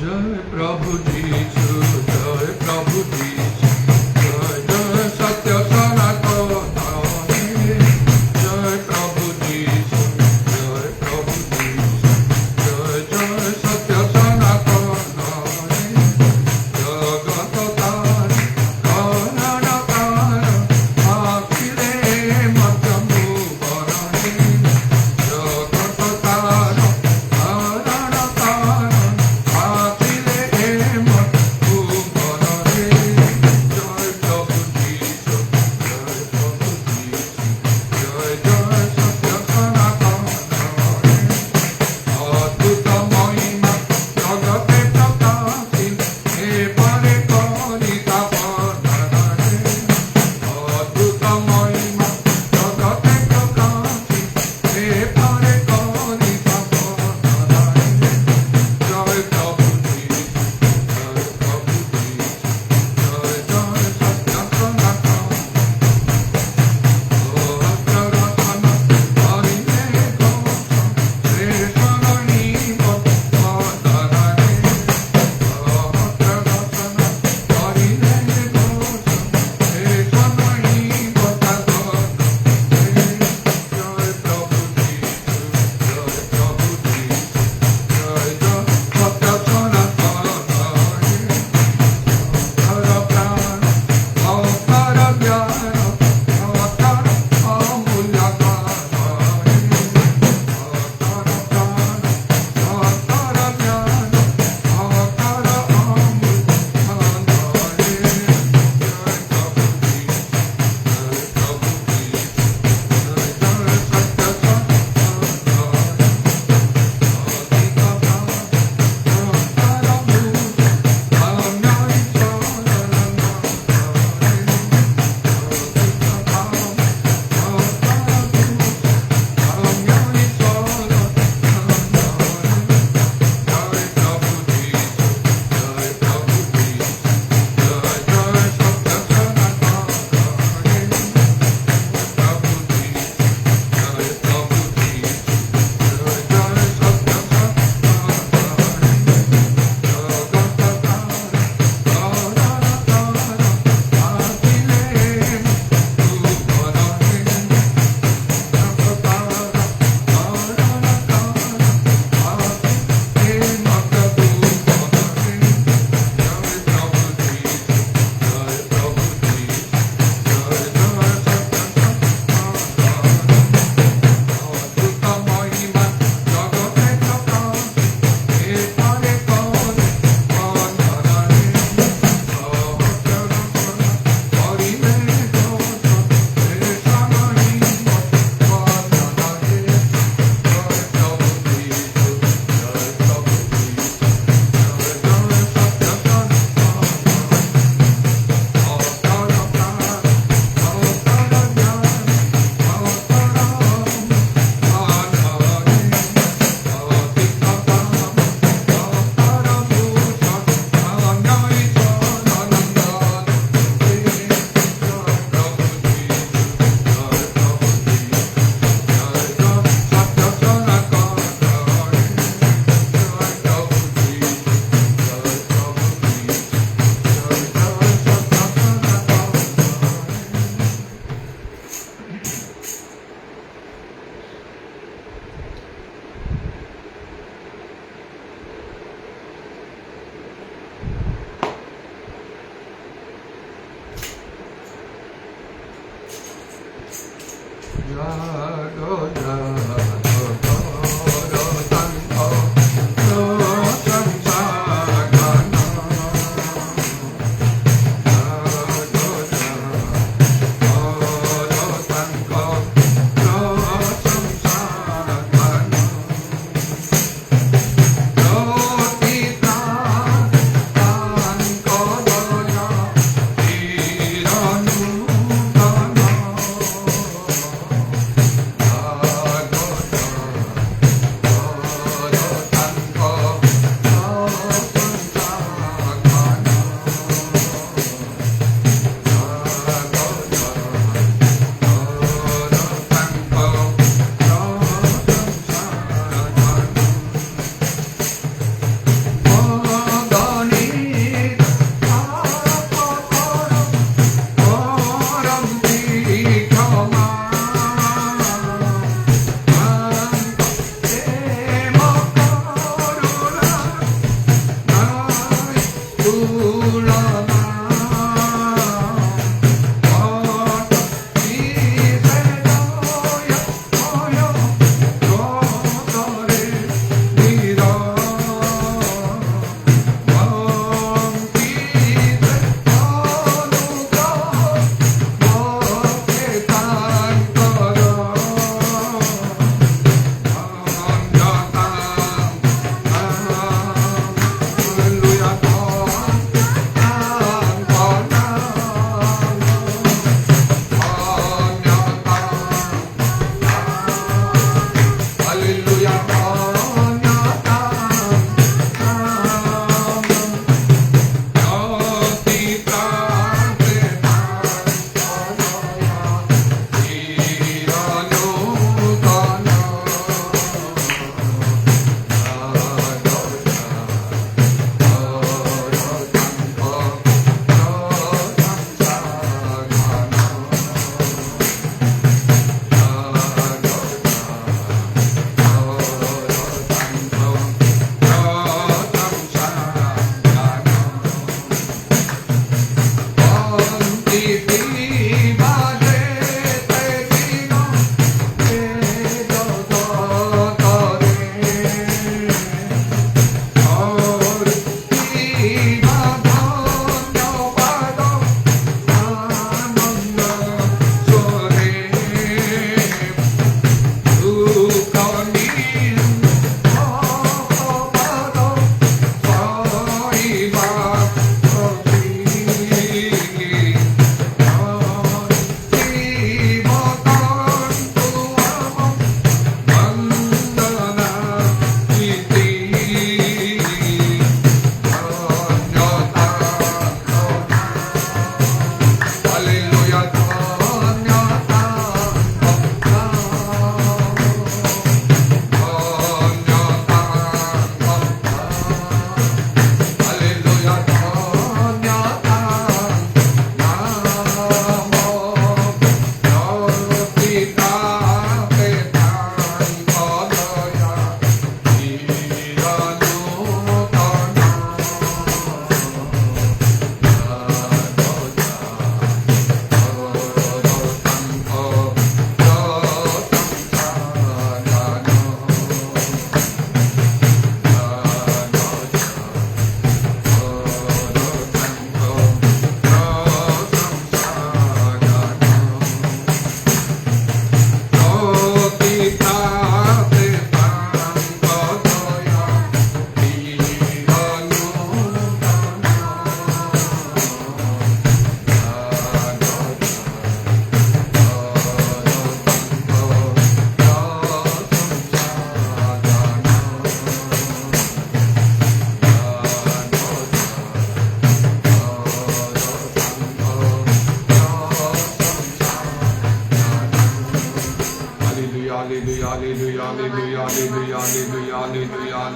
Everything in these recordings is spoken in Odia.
जय प्रभु जीसु जय प्रभु जीसु जय जय सत्य सनातन जय प्रभु जीसु जय प्रभु जीसु जय जय सत्य सनातन जगत तार करण तार आखिरे मध्यमु बरणे जगत तार करण तार आखिरे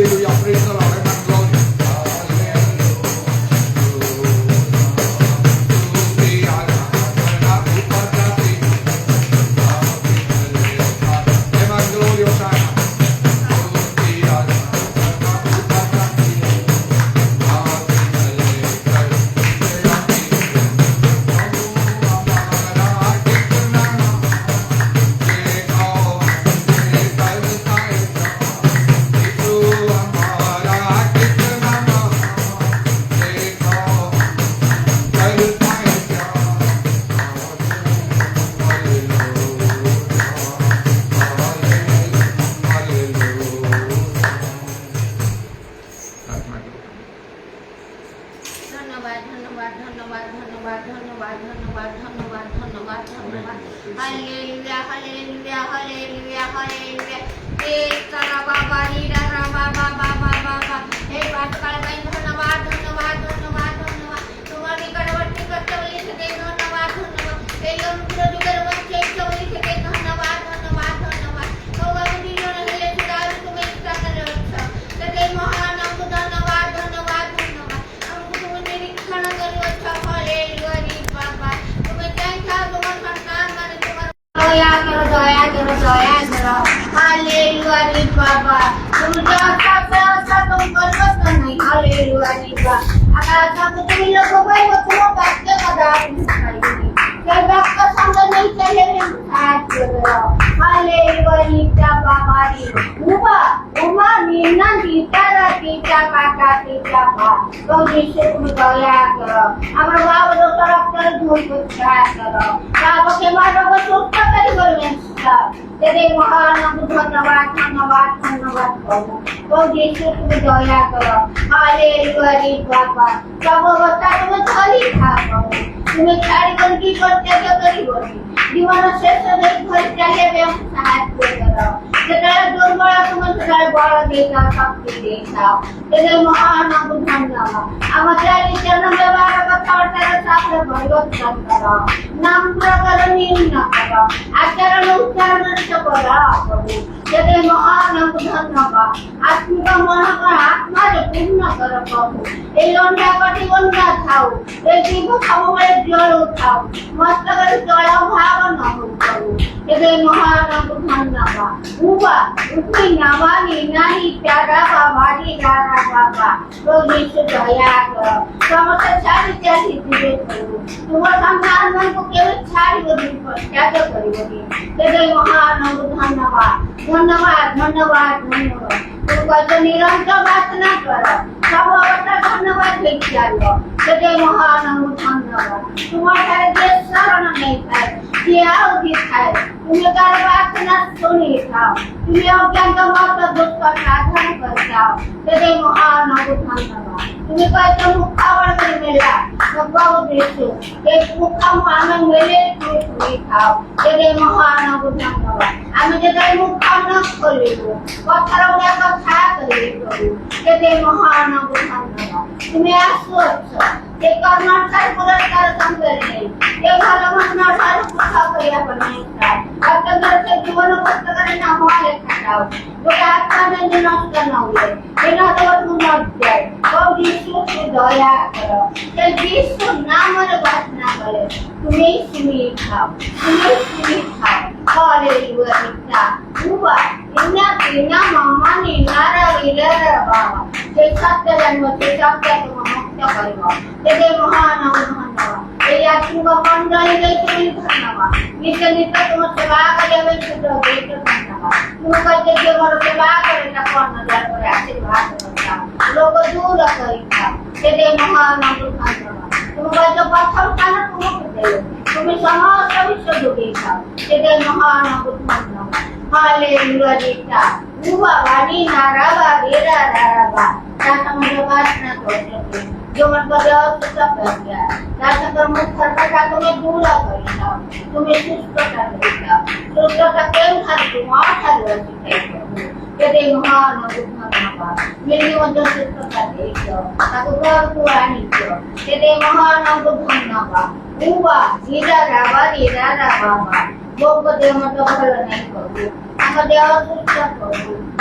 hallelujah. Praise the Lord. Amen. Glory.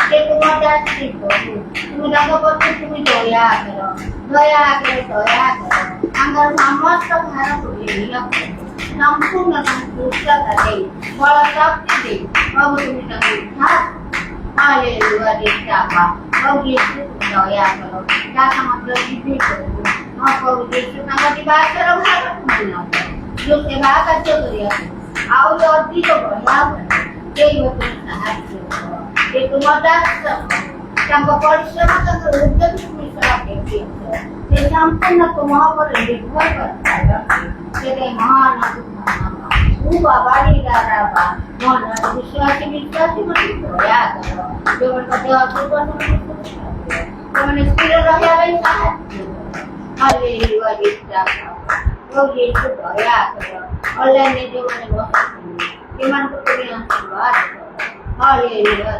ସେ ତୁମ ଦାସୀ ପ୍ରଭୁ ତୁମେ ତାଙ୍କ ପ୍ରତି ତୁମେ ଦୟା କର ଦୟା କର ଦୟା କର ତାଙ୍କର ସମସ୍ତ ଭାରକୁ ନିଅ ସମ୍ପୂର୍ଣ୍ଣ ତାଙ୍କୁ ସୁସ୍ଥତା ଦେଇ ବଳ ଶକ୍ତି ଦେଇ ପ୍ରଭୁ ତୁମେ ତାଙ୍କୁ ଉଦ୍ଧାର हालेलुया देवता प्रभु यीशु दया करो दाता मतलब जीवे प्रभु हाँ प्रभु यीशु तांका दिवार करो भारत महिला जो सेवा कार्य करिया ଆଉ ଅଧିକ ବଢିଆ ସେଇ ତୁମ ସାହାଯ୍ୟ ଏ ତୁମ ଦାସ ତାଙ୍କ ପରିଶ୍ରମ ତାଙ୍କ ଉଦ୍ୟମ ସେ ସମ୍ପୂର୍ଣ୍ଣ ତୁମ ଉପରେ ନିର୍ଭର କରିଥାଏ ସେ ମହାନ ବାବାଡ଼ି ରାବା ମନ ବିଶ୍ୱାସୀ ମୋତେ ଦୟା କର ଯୋଉମାନଙ୍କ ଦେହ ଦୁର୍ବଳ ସେମାନେ ସ୍ଥିର ରହିବା ପାଇଁ ସାହାଯ୍ୟ ହାଲେଲୁୟା ଦିଶା ପ୍ରଭୁ ଯୀଶୁ ଦୟା କର ଅନଲାଇନରେ ଯୋଉମାନେ ବସିଛନ୍ତି ସେମାନଙ୍କୁ ତୁମେ ଆଶୀର୍ବାଦ କର ହାଲେଲୁୟା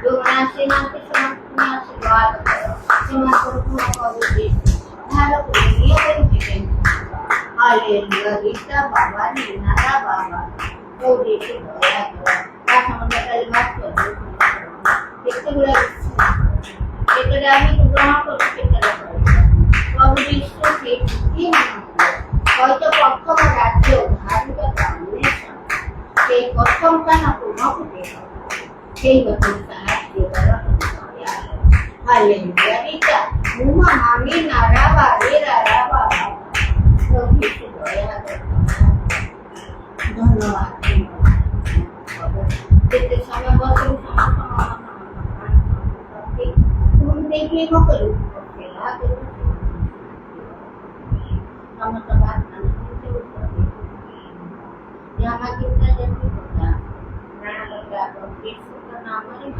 ଯୋଉମାନେ ଆସିନାହାନ୍ତି ସେମାନଙ୍କୁ ଆଶୀର୍ବାଦ କର ସେମାନଙ୍କର ଗୁଣ ପ୍ରଭୁ ଯୀଶୁ ଭାରକୁ ନିୟ କରିଛି हालेलुया दिशा बाबा नीनारा बाबा तो देखे दया करो या समझ कर बात करो देखते हुए एकड़े आमी को ग्रहण कर सकते हैं प्रभु यीशु के ये कोई तो प्रथम राज्य धार्मिक कामने के प्रथम का ना तुम को दे के बतु साहाय्य करो हालेलुया दिशा मुमा मामी नारा बारे रारा बाबा धन्यवाद जितने समय बस तुम देखिए को करो यहाँ कितना जल्दी होता प्राण लगा तो यीशु का नाम है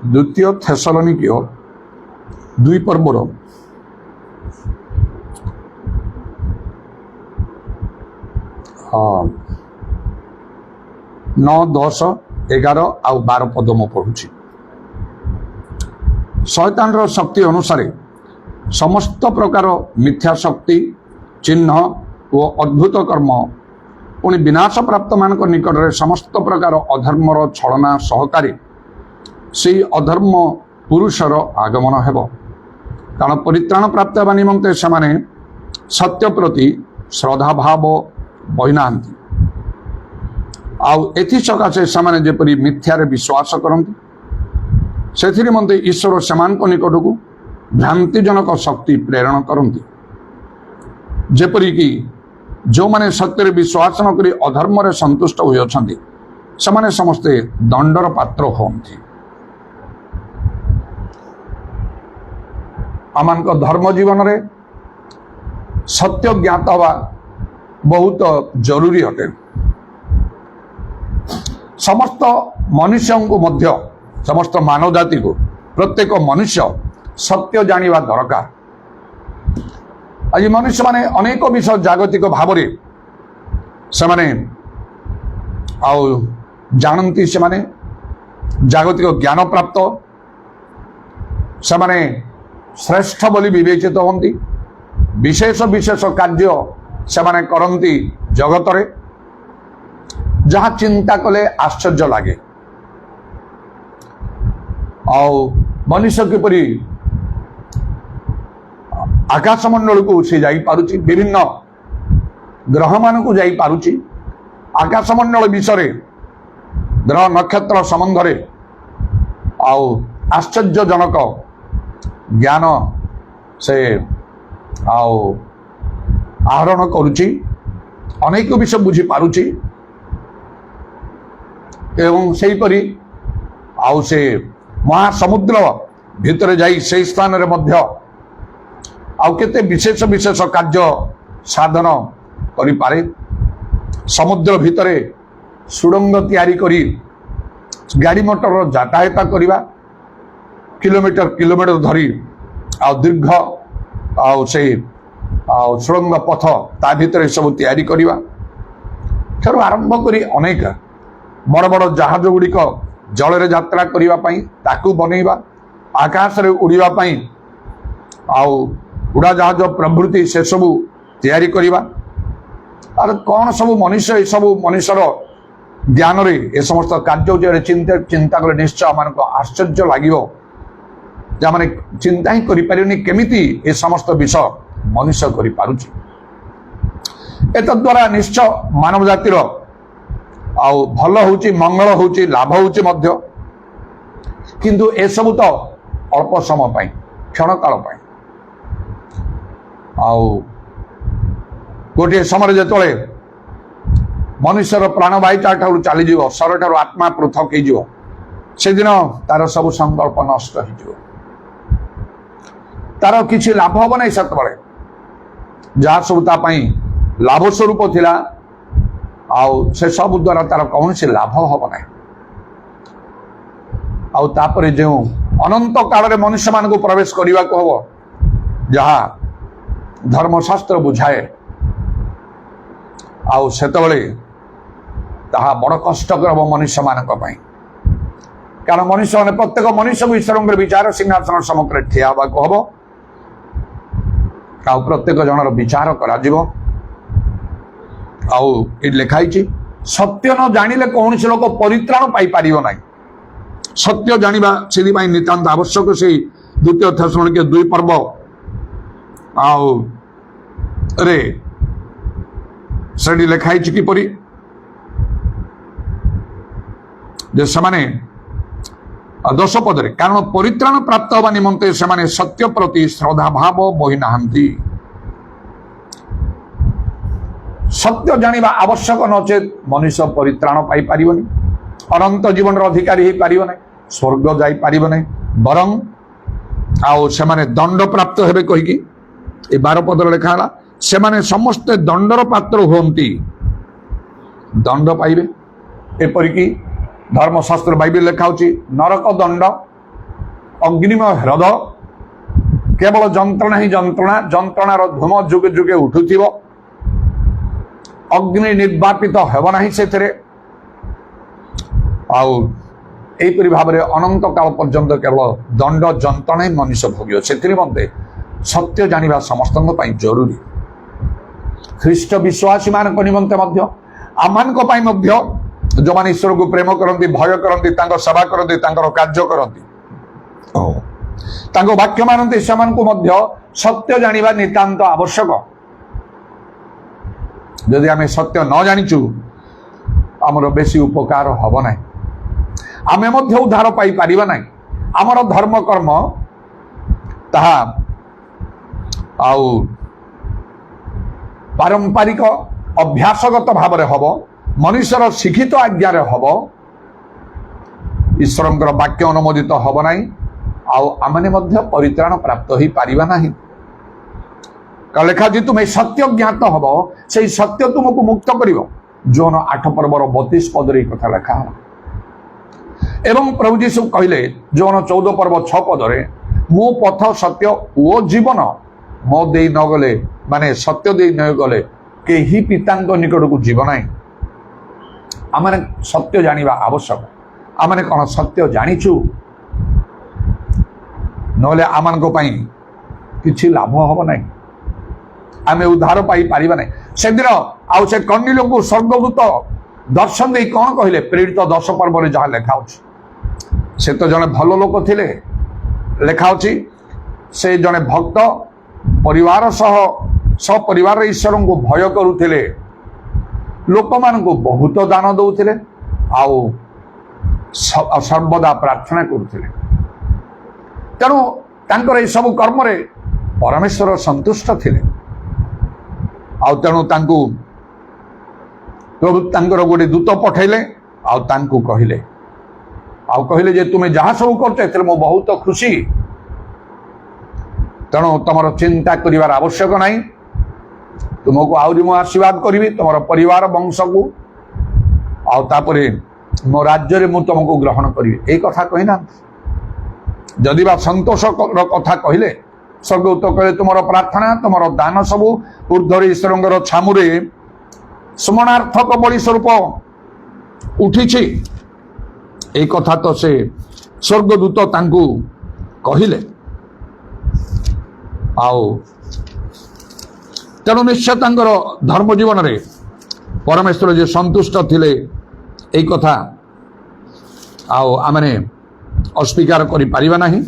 द्वितीय थेसलोनिकीय 2 पर्वर 9, 10, 11 ଆଉ 12 पद मु पढ़ुछि शैतान रो शक्ति अनुसार समस्त प्रकार मिथ्या शक्ति चिन्ह और अद्भुत कर्म पुणी विनाश प्राप्त मान निकट में समस्त प्रकार अधर्मर छलना सहकारी से अधर्म पुरुषर आगमन हेब कारण परित्राण प्राप्त हेबा निमंते सेमाने सत्य प्रति श्रद्धा भाव बहिना आउ एथि सकाशे सेमाने जेपरि मिथ्यारे विश्वास करंती सेथि निमंते ईश्वर सेमानक निकटकू भ्रांतिजनक शक्ति प्रेरण करंती जेपरि कि जो माने सत्य विश्वास न करी अधर्म रे संतुष्ट होई अछंती सेमाने समस्ते दंडर पात्र होंती आमान को धर्म जीवन रे सत्य ज्ञात हवा बहुत जरूरी अटे समस्त मनुष्य को मध्य समस्त मानव जाति को प्रत्येक मनुष्य सत्य जानिबा दरकार आज मनुष्य माने अनेक विषय जागतिक भाव से माने आउ जानती से माने जागतिक ज्ञान प्राप्त से माने श्रेष्ठ बोली विवेचित होती विशेष विशेष कार्य से माने करती जगत रे जहाँ चिंता कले आश्चर्य लगे आउ मनुष्य किपरि आकाशमंडल को से जाई पारुची विभिन्न ग्रह मान को जाई पारुची आकाशमंडल विषय ग्रह नक्षत्र संबंध रे आउ आश्चर्यजनक ज्ञान से आओ आहरण करुची ଅନେକ ବିଷୟ ବୁଝିପାରୁଛି ଏବଂ ସେହିପରି ଆଉ ସେ ମହାସମୁଦ୍ର ଭିତରେ ଯାଇ ସେହି ସ୍ଥାନରେ ମଧ୍ୟ ଆଉ କେତେ ବିଶେଷ ବିଶେଷ କାର୍ଯ୍ୟ ସାଧନ କରିପାରେ। ସମୁଦ୍ର ଭିତରେ ସୁଡ଼ଙ୍ଗ ତିଆରି କରି ଗାଡ଼ି ମଟରର ଯାତାୟାତ କରିବା, କିଲୋମିଟର କିଲୋମିଟର ଧରି ଆଉ ଦୀର୍ଘ ଆଉ ସେ ଆଉ ସୁଡ଼ଙ୍ଗ ପଥ ତା ଭିତରେ ସବୁ ତିଆରି କରିବା ଠାରୁ ଆରମ୍ଭ କରି ଅନେକ ବଡ଼ ବଡ଼ ଜାହାଜ ଗୁଡ଼ିକ ଜଳରେ ଯାତ୍ରା କରିବା ପାଇଁ ତାକୁ ବନେଇବା, ଆକାଶରେ ଉଡ଼ିବା ପାଇଁ ଆଉ ଉଡ଼ାଜାହାଜ ପ୍ରଭୃତି ସେସବୁ ତିଆରି କରିବା। আর କ'ଣ ସବୁ ମଣିଷ ଏସବୁ ମଣିଷର ଜ୍ଞାନରେ ଏ ସମସ୍ତ କାର୍ଯ୍ୟ ଉପରେ ଚିନ୍ତା କଲେ ନିଶ୍ଚୟ ଆମମାନଙ୍କୁ ଆଶ୍ଚର୍ଯ୍ୟ ଲାଗିବ ଯେ ଆମେ ଚିନ୍ତା ହିଁ କରିପାରିବନି କେମିତି ଏ ସମସ୍ତ ବିଷୟ ମଣିଷ କରିପାରୁଛି। ଏତଦ୍ୱାରା ନିଶ୍ଚୟ ମାନବ ଜାତିର ଆଉ ଭଲ ହେଉଛି, ମଙ୍ଗଳ ହେଉଛି, ଲାଭ ହେଉଛି ମଧ୍ୟ। କିନ୍ତୁ ଏସବୁ ତ ଅଳ୍ପ ସମୟ ପାଇଁ, କ୍ଷଣକାଳ ପାଇଁ। ଆଉ ଗୋଟିଏ ସମୟରେ ଯେତେବେଳେ ମନୁଷ୍ୟର ପ୍ରାଣବାୟୁ ଠାରୁ ଚାଲିଯିବ, ଶରୀରଠାରୁ ଆତ୍ମା ପୃଥକ ହେଇଯିବ, ସେଦିନ ତାର ସବୁ ସଂକଳ୍ପ ନଷ୍ଟ ହେଇଯିବ, ତାର କିଛି ଲାଭ ହବ ନାହିଁ। ସେତେବେଳେ ଯାହା ସବୁ ତା ପାଇଁ ଲାଭ ସ୍ୱରୂପ ଥିଲା ଆଉ ସେ ସବୁ ଦ୍ୱାରା ତାର କୌଣସି ଲାଭ ହବ ନାହିଁ। ଆଉ ତାପରେ ଯେଉଁ ଅନନ୍ତ କାଳରେ ମନୁଷ୍ୟମାନଙ୍କୁ ପ୍ରବେଶ କରିବାକୁ ହବ, ଯାହା ଧର୍ମଶାସ୍ତ୍ର ବୁଝାଏ, ଆଉ ସେତେବେଳେ ତାହା ବଡ଼ କଷ୍ଟକର ହେବ ମନୁଷ୍ୟମାନଙ୍କ ପାଇଁ। କାରଣ ମନୁଷ୍ୟମାନେ ପ୍ରତ୍ୟେକ ମନୁଷ୍ୟକୁ ଈଶ୍ୱରଙ୍କର ବିଚାର ସିଂହାସନ ସମ୍ମୁଖରେ ଠିଆ ହେବାକୁ ହବ, ଆଉ ପ୍ରତ୍ୟେକ ଜଣର ବିଚାର କରାଯିବ। ଆଉ ଏଠି ଲେଖା ହେଇଛି, ସତ୍ୟ ନ ଜାଣିଲେ କୌଣସି ଲୋକ ପରିତ୍ରାଣ ପାଇପାରିବ ନାହିଁ। ସତ୍ୟ ଜାଣିବା ସେଥିପାଇଁ ନିତାନ୍ତ ଆବଶ୍ୟକ। ସେଇ 2 ଥେସଲୋନିକେ 2 ପର୍ବ ଆଉ ରେ ସେଠି ଲେଖା ହେଇଛି କିପରି ଯେ ସେମାନେ 10 ପଦରେ, କାରଣ ପରିତ୍ରାଣ ପ୍ରାପ୍ତ ହେବା ନିମନ୍ତେ ସେମାନେ ସତ୍ୟ ପ୍ରତି ଶ୍ରଦ୍ଧାଭାବ ବହି ନାହାନ୍ତି। ସତ୍ୟ ଜାଣିବା ଆବଶ୍ୟକ, ନଚେତ ମନୁଷ୍ୟ ପରିତ୍ରାଣ ପାଇପାରିବନି, ଅନନ୍ତ ଜୀବନର ଅଧିକାରୀ ହେଇପାରିବ ନାହିଁ, ସ୍ୱର୍ଗ ଯାଇପାରିବ ନାହିଁ, ବରଂ ଆଉ ସେମାନେ ଦଣ୍ଡ ପ୍ରାପ୍ତ ହେବେ କହିକି ଏ 12 ପଦରେ ଲେଖା ହେଲା, ସେମାନେ ସମସ୍ତେ ଦଣ୍ଡର ପାତ୍ର ହୁଅନ୍ତି, ଦଣ୍ଡ ପାଇବେ। ଏପରିକି ଧର୍ମଶାସ୍ତ୍ର ବାଇବେଲ ଲେଖା ହେଉଛି, ନରକ ଦଣ୍ଡ, ଅଗ୍ନିମୟ ହ୍ରଦ, କେବଳ ଯନ୍ତ୍ରଣା ହିଁ ଯନ୍ତ୍ରଣା, ଯନ୍ତ୍ରଣାର ଧୂମ ଯୁଗେ ଯୁଗେ ଉଠୁଥିବ, ଅଗ୍ନି ନିର୍ବାପିତ ହେବ ନାହିଁ ସେଥିରେ। ଆଉ ଏହିପରି ଭାବରେ ଅନନ୍ତ କାଳ ପର୍ଯ୍ୟନ୍ତ କେବଳ ଦଣ୍ଡ ଯନ୍ତ୍ରଣା ହିଁ ମନୁଷ୍ୟ ଭୋଗିବ। ସେଥିରେ ମଧ୍ୟ ସତ୍ୟ ଜାଣିବା ସମସ୍ତଙ୍କ ପାଇଁ ଜରୁରୀ। ଖ୍ରୀଷ୍ଟ ବିଶ୍ୱାସୀମାନଙ୍କ ନିମନ୍ତେ ମଧ୍ୟ, ଆମମାନଙ୍କ ପାଇଁ ମଧ୍ୟ, ଯେଉଁମାନେ ଈଶ୍ୱରକୁ ପ୍ରେମ କରନ୍ତି, ଭୟ କରନ୍ତି, ତାଙ୍କ ସେବା କରନ୍ତି, ତାଙ୍କର କାର୍ଯ୍ୟ କରନ୍ତି, ତାଙ୍କ ବାକ୍ୟ ମାନନ୍ତି, ସେମାନଙ୍କୁ ମଧ୍ୟ ସତ୍ୟ ଜାଣିବା ନିତାନ୍ତ ଆବଶ୍ୟକ। ଯଦି ଆମେ ସତ୍ୟ ନ ଜାଣିଛୁ, ଆମର ବେଶୀ ଉପକାର ହବ ନାହିଁ, ଆମେ ମଧ୍ୟ ଉଦ୍ଧାର ପାଇପାରିବା ନାହିଁ। ଆମର ଧର୍ମ କର୍ମ ତାହା ଆଉ ପାରମ୍ପରିକ ଅଭ୍ୟାସଗତ ଭାବରେ ହବ, ମନୁଷ୍ୟର ଶିକ୍ଷିତ ଆଜ୍ଞାରେ ହବ, ଈଶ୍ୱରଙ୍କର ବାକ୍ୟ ଅନୁମୋଦିତ ହବ ନାହିଁ, ଆଉ ଆମେ ମଧ୍ୟ ପରିତ୍ରାଣ ପ୍ରାପ୍ତ ହେଇପାରିବା ନାହିଁ। ଲେଖା ଯେ ତୁମେ ସତ୍ୟ ଜ୍ଞାତ ହବ, ସେଇ ସତ୍ୟ ତୁମକୁ ମୁକ୍ତ କରିବ। ଜୋନ 8 ପର୍ବର 32 ପଦରେ ଏହି କଥା ଲେଖା ହେଲା। ଏବଂ ପ୍ରଭୁ ଯୀଶୁ କହିଲେ ଜୋନ 14 ପର୍ବ 6 ପଦରେ, ମୁଁ ପଥ ସତ୍ୟ ଓ ଜୀବନ, ମୋ ଦେଇ ନ ଗଲେ, ମାନେ ସତ୍ୟ ଦେଇ ନ ଗଲେ କେହି ପିତାଙ୍କ ନିକଟକୁ ଯିବ ନାହିଁ। ଆମେ ସତ୍ୟ ଜାଣିବା ଆବଶ୍ୟକ। ଆମେ କ'ଣ ସତ୍ୟ ଜାଣିଛୁ? ନହେଲେ ଆମମାନଙ୍କ ପାଇଁ କିଛି ଲାଭ ହବ ନାହିଁ, ଆମେ ଉଦ୍ଧାର ପାଇପାରିବା ନାହିଁ। ସେଦିନ ଆଉ ସେ କର୍ଣ୍ଣିଲଙ୍କୁ ସ୍ୱର୍ଗଦୂତ ଦର୍ଶନ ଦେଇ କ'ଣ କହିଲେ? ପ୍ରେରିତ 10 ପର୍ବରେ ଯାହା ଲେଖା ଅଛି, ସେ ତ ଜଣେ ଭଲ ଲୋକ ଥିଲେ। ଲେଖା ଅଛି, ସେ ଜଣେ ଭକ୍ତ, ପରିବାର ସପରିବାର ଈଶ୍ୱରଙ୍କୁ ଭୟ କରୁଥିଲେ, ଲୋକମାନଙ୍କୁ ବହୁତ ଦାନ ଦଉଥିଲେ, ଆଉ ସର୍ବଦା ପ୍ରାର୍ଥନା କରୁଥିଲେ। ତେଣୁ ତାଙ୍କର ଏସବୁ କର୍ମରେ ପରମେଶ୍ୱର ସନ୍ତୁଷ୍ଟ ଥିଲେ। ଆଉ ତେଣୁ ତାଙ୍କୁ प्रभु तांकर गोटे दूत पठेले आउ तांकु कहले जे तुम्हें जहाँ सब कर बहुत खुशी तेणु तुम चिंता कर आवश्यक नहीं तुमको आहरी मु आशीर्वाद करी तुम परिवार वंश को आउे मो राज्य मु तुमको ग्रहण करी यही कथा कहीना जदि बा संतोष कथा कहले स्वर्गदूत कहले तुम प्रार्थना तुम दान सब ऊर्ध्वर ईश्वर छामुरे स्मरणार्थक बलि स्वरूप उठी ए कथा तो से स्वर्गदूत तांकु कहले आओ तेणु निश्चय तांकर धर्म जीवन रे परमेश्वर जे संतुष्ट थिले ए कथा आओ आमने अस्वीकार करि परिबा नाही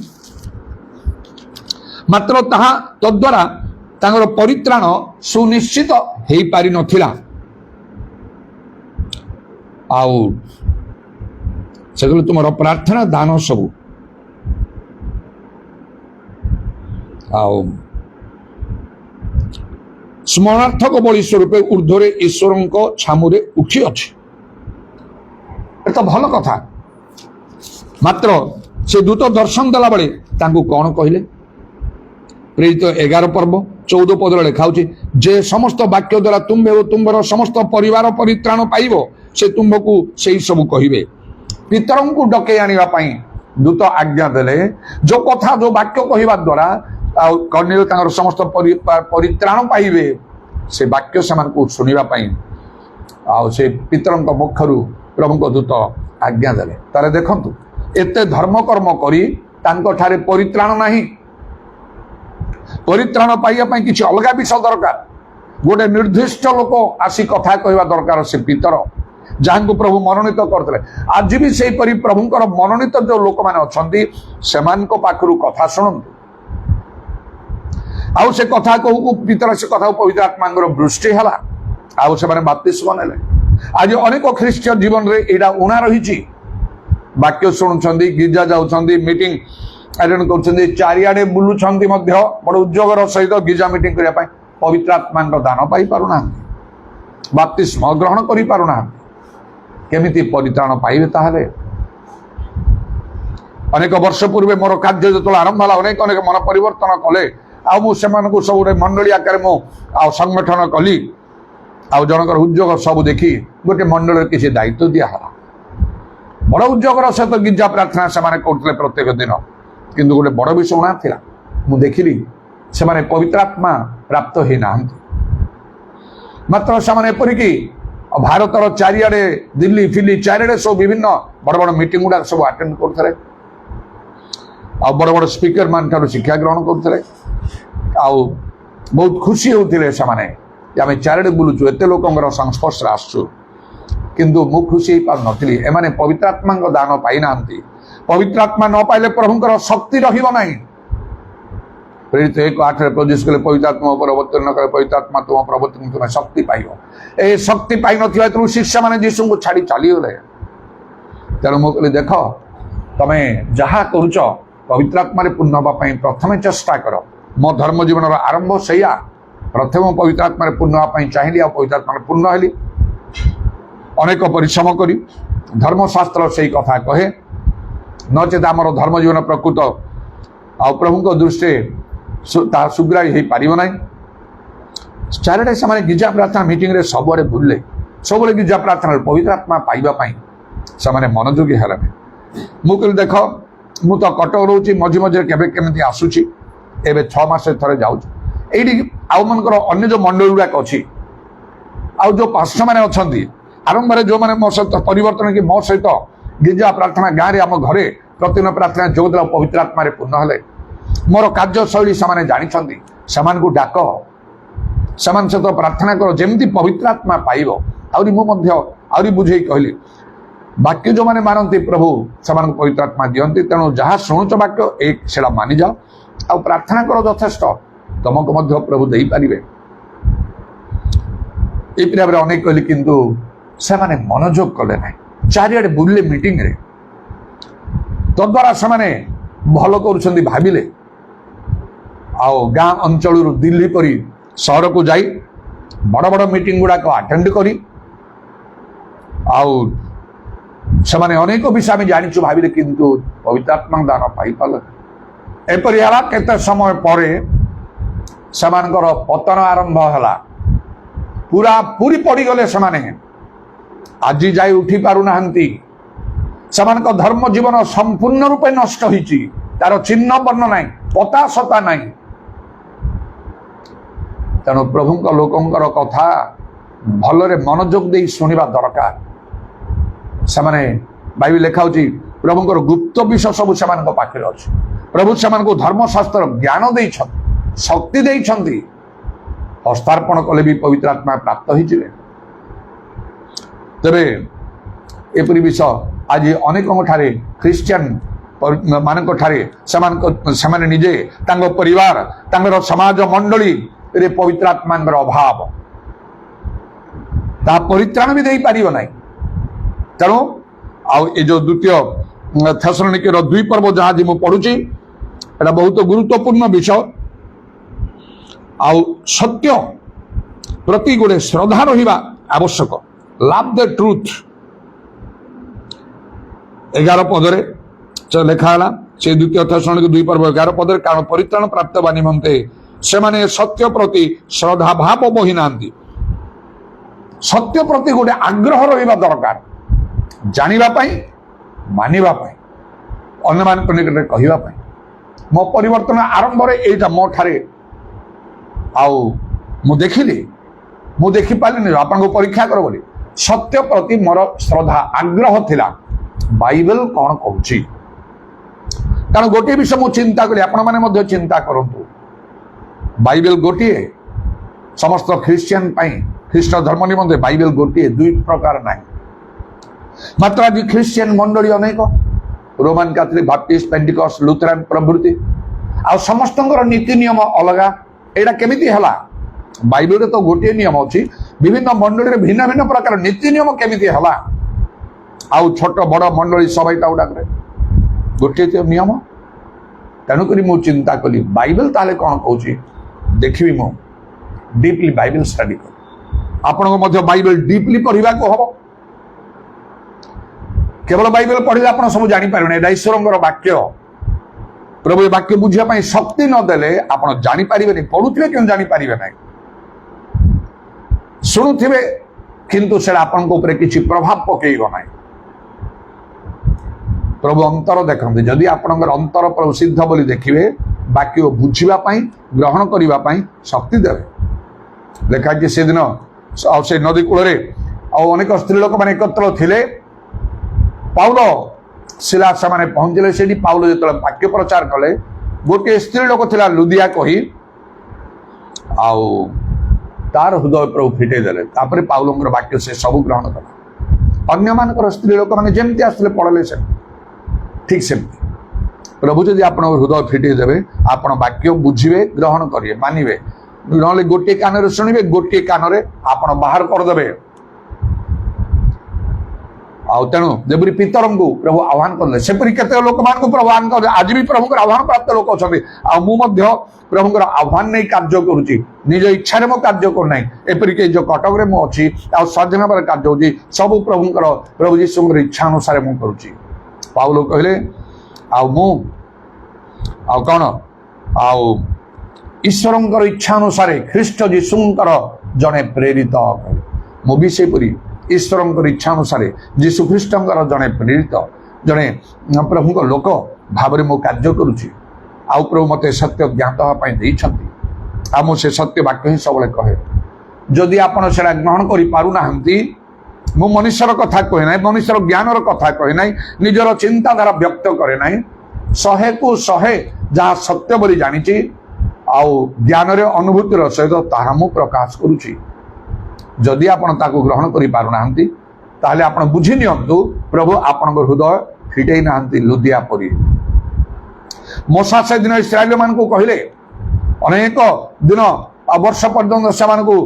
मात्र ताहा तद्वारा तांकर परित्राण सुनिश्चित हेई पारि नथिला आओ से तुम प्रार्थना दान सब आओ स्मरणार्थक बलि स्वरूप ऊर्ध्वर ईश्वर छामुरे उठी अच्छे तो भल कथा मात्र से दूत दर्शन देला बेले तांकु कौन कहले प्रेरित 11 पर्व 14 पद लिखा जे समस्त वाक्य द्वारा तुम्बे और तुम्बर समस्त परिवार परित्राण पाइब से तुमको से सब कहे पितर को डके आने दूत आज्ञा देले जो कथा जो वाक्य कहवा द्वारा कर्णेल समस्त परित्राण पाइबे से वाक्य से शुणा से पितर मुखर प्रभु दूत आज्ञा देले तारे देखंतु एते धर्म कर्म करी तांको ठारे परित्राण नाही परित्राण पाइबा किसी अलग विषय दरकार गोटे निर्दिष्ट लोक आसी कथा कहवा दरकार से पितर जहां को प्रभु मनोनीत करते आज भी से प्रभुंकर मनोनीत जो लोक मैंने अच्छा से पाखु कथा शुणु आउ से कथा कहू पितर से कथा पवित्र आत्मा वृष्टि है आउ से बाप्तिस्म नेले आज अनेक ख्रीष्टियन जीवन रे एडा उणा रही वाक्य शुणुंट गिर्जा जाऊँच मीटिंग अटेंड कर चारिआडे बुलूंट बड़ उद्योग सहित गिर्जा मीटिंग करने पवित्र आत्मा दान पाई पारुना बाप्तिस्म ग्रहण कर पारुना केमिति परित्राण पाइबे ताहले अनेक वर्ष पूर्व मोर कार्य जो आरंभ है अनेक अनेक मन परिवर्तन कले आउ सब मंडली आकार संगठन कली आउ जनकर उद्योग सब देखी गोटे मंडल किसी दायित्व दिहला बड़ उद्योग सहित गिर्जा प्रार्थना से करते प्रत्येक दिन किंतु गोटे बड़ विषय उना था मुझे देखिली से पवित्रात्मा प्राप्त होना मात्र से एपरिक भारतर चारिआडे दिल्ली फिल्ली चारिआडे सब विभिन्न बड़ बड़ मीटिंग गुड़ा सब अटेंड करते बड़ बड़ स्पीकर मान ठार शिक्षा ग्रहण करते बहुत खुशी होते से आम चारिआडे बुलूचु एत लोकर संस्पर्श आसचु किंतु मु खुशी पार नी एमाने पवित्रात्मा दान पाई ना पवित्रात्मा न पाइले प्रभुंकर शक्ति रहिबो नाही प्रेरित 1:8 प्रदेश कले पवित्रात्मा पर अवतीर्ण करे पवित्रात्मा तुम प्रवर्तन तुम शक्ति पाइबो ए शक्ति पाई नथिबा तुम शिष्य माने यीशु को छाड़ी चली गले तेणु मु कहले देख तमे जहा करूच पवित्रात्मा रे पूर्ण होबा पई प्रथमे चेष्टा कर मो धर्म जीवन रो आरंभ सैया प्रथम पवित्रात्मा रे पूर्ण होबा पई चाहिली आ पवित्रात्मा रे पूर्ण हेली अनेक परिश्रम करी धर्मशास्त्र से कथा कहे नचेत आमर धर्म जीवन प्रकृत आ प्रभु दृष्टि सुग्राही हो पार ना चारिटे से गिर्जा प्रार्थना मीटिंग रे सबुआड़े बुले सब गिर्जा प्रार्थना पवित्र आत्मा पाइबापी से मनोयोगी है मुझे देख मु तो कटक रोचे मझे मझे केमी आसूची एवं 6 मास थे जाऊँ आउ मनकर अन्य जो मंडल गुड़ाक अच्छी आउ जो पास्टर मैंने अच्छा आरंभ में जो मैंने मो सहित परिवर्तन कि मो सहित गिर्जा प्रार्थना गाँव में आम घरे प्रतिदिन प्रार्थना जोगदेला पवित्र आत्मा पूर्ण हेले मोर कार्यशैली से जानते से डाक से सहित प्रार्थना कर जमी पवित्र आत्मा पाइब आहरी मुझे बुझे कहली वाक्य जो मैंने मानती प्रभु से पवित्र आत्मा दियंती तेणु जहाँ शुणुच वाक्य एक से मानि जाओ आ प्रार्थना कर यथेष्ट तुमको प्रभु दे पारे ये भाव में अनेक कहली किंतु से मनोयोग कले ना चारिआडे बुले मीटिंग रे तद्वारा से भल कर भाविले आओ गाँ अंचल दिल्ली परी सहर को जाई बड़ बड़ मीटिंग गुड़ाक अटेंड करी ଆଉ ସେମାନେ ଅନେକ ବିଷୟ ଆମେ ଜାଣିଛୁ ଭାବିଲେ କିନ୍ତୁ ପବିତ୍ର ଆତ୍ମା ଦାନ ପାଇପାରିଲେ। ଏପରି ହେଲା କେତେ ସମୟ ପରେ ସେମାନଙ୍କର ପତନ ଆରମ୍ଭ ହେଲା, ପୁରା ପୁରୀ ପଡ଼ିଗଲେ ସେମାନେ, ଆଜି ଯାଇ ଉଠି ପାରୁନାହାନ୍ତି। ସେମାନଙ୍କ ଧର୍ମ ଜୀବନ ସମ୍ପୂର୍ଣ୍ଣ ରୂପେ ନଷ୍ଟ ହୋଇଛି, ତାର ଚିହ୍ନ ବର୍ଣ୍ଣ ନାହିଁ, ପତା ସତା ନାହିଁ। ତେଣୁ ପ୍ରଭୁଙ୍କ ଲୋକଙ୍କର କଥା ଭଲରେ ମନୋଯୋଗ ଦେଇ ଶୁଣିବା ଦରକାର। ସେମାନେ ବାଇବେଲ ଲେଖା ହଉଛି ପ୍ରଭୁଙ୍କର ଗୁପ୍ତ ବିଷୟ ସବୁ ସେମାନଙ୍କ ପାଖରେ ଅଛି। ପ୍ରଭୁ ସେମାନଙ୍କୁ ଧର୍ମଶାସ୍ତ୍ର ଜ୍ଞାନ ଦେଇଛନ୍ତି, ଶକ୍ତି ଦେଇଛନ୍ତି। ହସ୍ତାର୍ପଣ କଲେ ବି ପବିତ୍ର ଆତ୍ମା ପ୍ରାପ୍ତ ହୋଇଯିବେ। ତେବେ ଏପରି ବିଷୟ ଆଜି ଅନେକଙ୍କ ଠାରେ ଖ୍ରୀଷ୍ଟିଆନ ମାନଙ୍କ ଠାରେ ସେମାନେ ନିଜେ ତାଙ୍କ ପରିବାର ତାଙ୍କର ସମାଜ ମଣ୍ଡଳୀରେ ପବିତ୍ର ଆତ୍ମାଙ୍କର ଅଭାବ, ତାହା ପରିତ୍ରାଣ ବି ଦେଇପାରିବ ନାହିଁ। ତେଣୁ ଆଉ ଏ ଯୋଉ ଦ୍ୱିତୀୟ ଥେସଲୋନିକେର 2 ପର୍ବ ଯାହା ଆଜି ମୁଁ ପଢୁଛି, ଏଟା ବହୁତ ଗୁରୁତ୍ୱପୂର୍ଣ୍ଣ ବିଷୟ। ଆଉ ସତ୍ୟ ପ୍ରତି ଗୋଟେ ଶ୍ରଦ୍ଧା ରହିବା ଆବଶ୍ୟକ। ଲଭ୍ ଦ ଟ୍ରୁଥ 11 ପଦରେ ଲେଖା ହେଲା, ସେ ଦ୍ୱିତୀୟ ଥେସଲୋନିକେ 2 ପର୍ବ 11 ପଦରେ, କାରଣ ପରିତ୍ରାଣ ପ୍ରାପ୍ତ ହେବା ନିମନ୍ତେ ସେମାନେ ସତ୍ୟ ପ୍ରତି ଶ୍ରଦ୍ଧା ଭାବ ବହି ନାହାନ୍ତି। ସତ୍ୟ ପ୍ରତି ଗୋଟେ ଆଗ୍ରହ ରହିବା ଦରକାର, ଜାଣିବା ପାଇଁ, ମାନିବା ପାଇଁ, ଅନ୍ୟମାନଙ୍କ ନିକଟରେ କହିବା ପାଇଁ। ମୋ ପରିବର୍ତ୍ତନ ଆରମ୍ଭରେ ଏଇଟା ମୋ ଠାରେ ଆଉ ମୁଁ ଦେଖିପାରିଲିନି, ଆପଣଙ୍କୁ ପରୀକ୍ଷା କର ବୋଲି ସତ୍ୟ ପ୍ରତି ମୋର ଶ୍ରଦ୍ଧା ଆଗ୍ରହ ଥିଲା। ବାଇବେଲ କଣ କହୁଛି? କାରଣ ଗୋଟିଏ ବିଷୟ ମୁଁ ଚିନ୍ତା କଲି, ଆପଣମାନେ ମଧ୍ୟ ଚିନ୍ତା କରନ୍ତୁ। ବାଇବେଲ ଗୋଟିଏ, ସମସ୍ତ ଖ୍ରୀଷ୍ଟିଆନ ପାଇଁ, ଖ୍ରୀଷ୍ଟ ଧର୍ମ ନିମନ୍ତେ ବାଇବେଲ ଗୋଟିଏ, 2 ପ୍ରକାର ନାହିଁ। ମାତ୍ର ଆଜି ଖ୍ରୀଷ୍ଟିଆନ ମଣ୍ଡଳୀ ଅନେକ, ରୋମାନ କାଥଲିକ, ବାପ୍ଟିଷ୍ଟ, ପେଣ୍ଟିକଷ୍ଟ, ଲୁଥରାନ ପ୍ରଭୃତି, ଆଉ ସମସ୍ତଙ୍କର ନୀତି ନିୟମ ଅଲଗା। ଏଇଟା କେମିତି ହେଲା? ବାଇବେଲରେ ତ ଗୋଟିଏ ନିୟମ ଅଛି, ବିଭିନ୍ନ ମଣ୍ଡଳୀରେ ଭିନ୍ନ ଭିନ୍ନ ପ୍ରକାର ନୀତି ନିୟମ କେମିତି ହେଲା? ଆଉ ଛୋଟ ବଡ଼ ମଣ୍ଡଳୀ ସଭାଟା ଗୁଡ଼ାକରେ ଗୋଟିଏ ନିୟମ। ତେଣୁକରି ମୁଁ ଚିନ୍ତା କଲି ବାଇବେଲ ତାହେଲେ କଣ କହୁଛି ଦେଖିବି। ମୁଁ ଡିପଲି ବାଇବେଲ ଷ୍ଟଡି କଲି। ଆପଣଙ୍କୁ ମଧ୍ୟ ବାଇବେଲ ଡିପଲି ପଢିବାକୁ ହବ। କେବଳ ବାଇବେଲ ପଢିଲେ ଆପଣ ସବୁ ଜାଣିପାରିବେନି, ଏଇଟା ଈଶ୍ୱରଙ୍କର ବାକ୍ୟ। ପ୍ରଭୁ ଏ ବାକ୍ୟ ବୁଝିବା ପାଇଁ ଶକ୍ତି ନଦେଲେ ଆପଣ ଜାଣିପାରିବେନି। ପଢୁଥିବେ କିନ୍ତୁ ଜାଣିପାରିବେ ନାହିଁ, ଶୁଣୁଥିବେ କିନ୍ତୁ ସେଟା ଆପଣଙ୍କ ଉପରେ କିଛି ପ୍ରଭାବ ପକେଇବ ନାହିଁ। ପ୍ରଭୁ ଅନ୍ତର ଦେଖନ୍ତି, ଯଦି ଆପଣଙ୍କର ଅନ୍ତର ପ୍ରଭୁ ସିଦ୍ଧ ବୋଲି ଦେଖିବେ, ବାକ୍ୟ ବୁଝିବା ପାଇଁ, ଗ୍ରହଣ କରିବା ପାଇଁ ଶକ୍ତି ଦେବେ। ଲେଖା ହେଇଛି ସେଦିନ ଆଉ ସେ ନଦୀ କୂଳରେ ଆଉ ଅନେକ ସ୍ତ୍ରୀ ଲୋକମାନେ ଏକତ୍ର ଥିଲେ। ପାଉଲ ସିଲାସ ସେମାନେ ପହଞ୍ଚିଲେ ସେଠି। ପାଉଲ ଯେତେବେଳେ ବାକ୍ୟ ପ୍ରଚାର କଲେ, ଗୋଟିଏ ସ୍ତ୍ରୀ ଲୋକ ଥିଲା ଲୁଦିଆ କହି, ଆଉ ତାର ହୃଦୟ ପ୍ରଭୁ ଫିଟେଇ ଦେଲେ। ତାପରେ ପାଉଲଙ୍କର ବାକ୍ୟ ସେ ସବୁ ଗ୍ରହଣ କଲା। ଅନ୍ୟମାନଙ୍କର ସ୍ତ୍ରୀ ଲୋକମାନେ ଯେମିତି ଆସିଲେ ପଢିଲେ ସେ ଠିକ ସେମିତି ପ୍ରଭୁ ଯଦି ଆପଣଙ୍କ ହୃଦୟ ଫିଟେଇ ଦେବେ, ଆପଣ ବାକ୍ୟ ବୁଝିବେ, ଗ୍ରହଣ କରିବେ, ମାନିବେ। ନହେଲେ ଗୋଟିଏ କାନରେ ଶୁଣିବେ, ଗୋଟିଏ କାନରେ ଆପଣ ବାହାର କରିଦେବେ। ଆଉ ତେଣୁ ଯେପରି ପିତରଙ୍କୁ ପ୍ରଭୁ ଆହ୍ୱାନ କଲେ, ସେପରି କେତେ ଲୋକମାନଙ୍କୁ ପ୍ରଭୁ ଆହ୍ୱାନ କଲେ। ଆଜି ବି ପ୍ରଭୁଙ୍କର ଆହ୍ୱାନ ପ୍ରାପ୍ତ ଲୋକ ଅଛନ୍ତି। ଆଉ ମୁଁ ମଧ୍ୟ ପ୍ରଭୁଙ୍କର ଆହ୍ୱାନ ନେଇ କାର୍ଯ୍ୟ କରୁଛି, ନିଜ ଇଚ୍ଛାରେ ମୁଁ କାର୍ଯ୍ୟ କରୁନାହିଁ। ଏପରିକି ଯୋଉ କଟକରେ ମୁଁ ଅଛି, ଆଉ ସ୍ୱାଧୀନ ଭାବରେ କାର୍ଯ୍ୟ ହଉଛି, ସବୁ ପ୍ରଭୁଙ୍କର, ପ୍ରଭୁ ଯୀଶୁଙ୍କର ଇଚ୍ଛା ଅନୁସାରେ ମୁଁ କରୁଛି। ପାଉଲ କହିଲେ, ଆଉ ମୁଁ ଆଉ କଣ, ଆଉ ଈଶ୍ୱରଙ୍କର ଇଚ୍ଛା ଅନୁସାରେ ଖ୍ରୀଷ୍ଟ ଯୀଶୁଙ୍କର ଜଣେ ପ୍ରେରିତ। ମୁଁ ବି ସେପରି ଈଶ୍ୱରଙ୍କର ଇଚ୍ଛା ଅନୁସାରେ ଯୀଶୁ ଖ୍ରୀଷ୍ଟଙ୍କର ଜଣେ ପ୍ରେରିତ, ଜଣେ ପ୍ରଭୁଙ୍କ ଲୋକ ଭାବରେ ମୁଁ କାର୍ଯ୍ୟ କରୁଛି। ଆଉ ପ୍ରଭୁ ମୋତେ ସତ୍ୟ ଜ୍ଞାତ ହେବା ପାଇଁ ଦେଇଛନ୍ତି। ଆଉ ମୁଁ ସେ ସତ୍ୟ ବାକ୍ୟ ହିଁ ସବୁବେଳେ କହେ। ଯଦି ଆପଣ ସେଟା ଗ୍ରହଣ କରିପାରୁନାହାନ୍ତି, ମୁଁ ମନୁଷ୍ୟର କଥା କହେ ନାହିଁ, ମନୁଷ୍ୟର ଜ୍ଞାନର କଥା କହେ ନାହିଁ, ନିଜର ଚିନ୍ତାଧାରା ବ୍ୟକ୍ତ କରେ ନାହିଁ। 100କୁ 100 ଯାହା ସତ୍ୟ ବୋଲି ଜାଣିଛି, ଆଉ ଜ୍ଞାନରେ ଅନୁଭୂତିର ସହିତ ତାହା ମୁଁ ପ୍ରକାଶ କରୁଛି। ଯଦି ଆପଣ ତାକୁ ଗ୍ରହଣ କରିପାରୁନାହାନ୍ତି, ତାହେଲେ ଆପଣ ବୁଝି ନିଅନ୍ତୁ ପ୍ରଭୁ ଆପଣଙ୍କ ହୃଦୟ ଫିଟେଇ ନାହାନ୍ତି ଲୁଦିଆ ପରି। ମୋଶା ସେଦିନ ଇସ୍ରାଏଲ ମାନଙ୍କୁ କହିଲେ, ଅନେକ ଦିନ ବର୍ଷ ପର୍ଯ୍ୟନ୍ତ ସେମାନଙ୍କୁ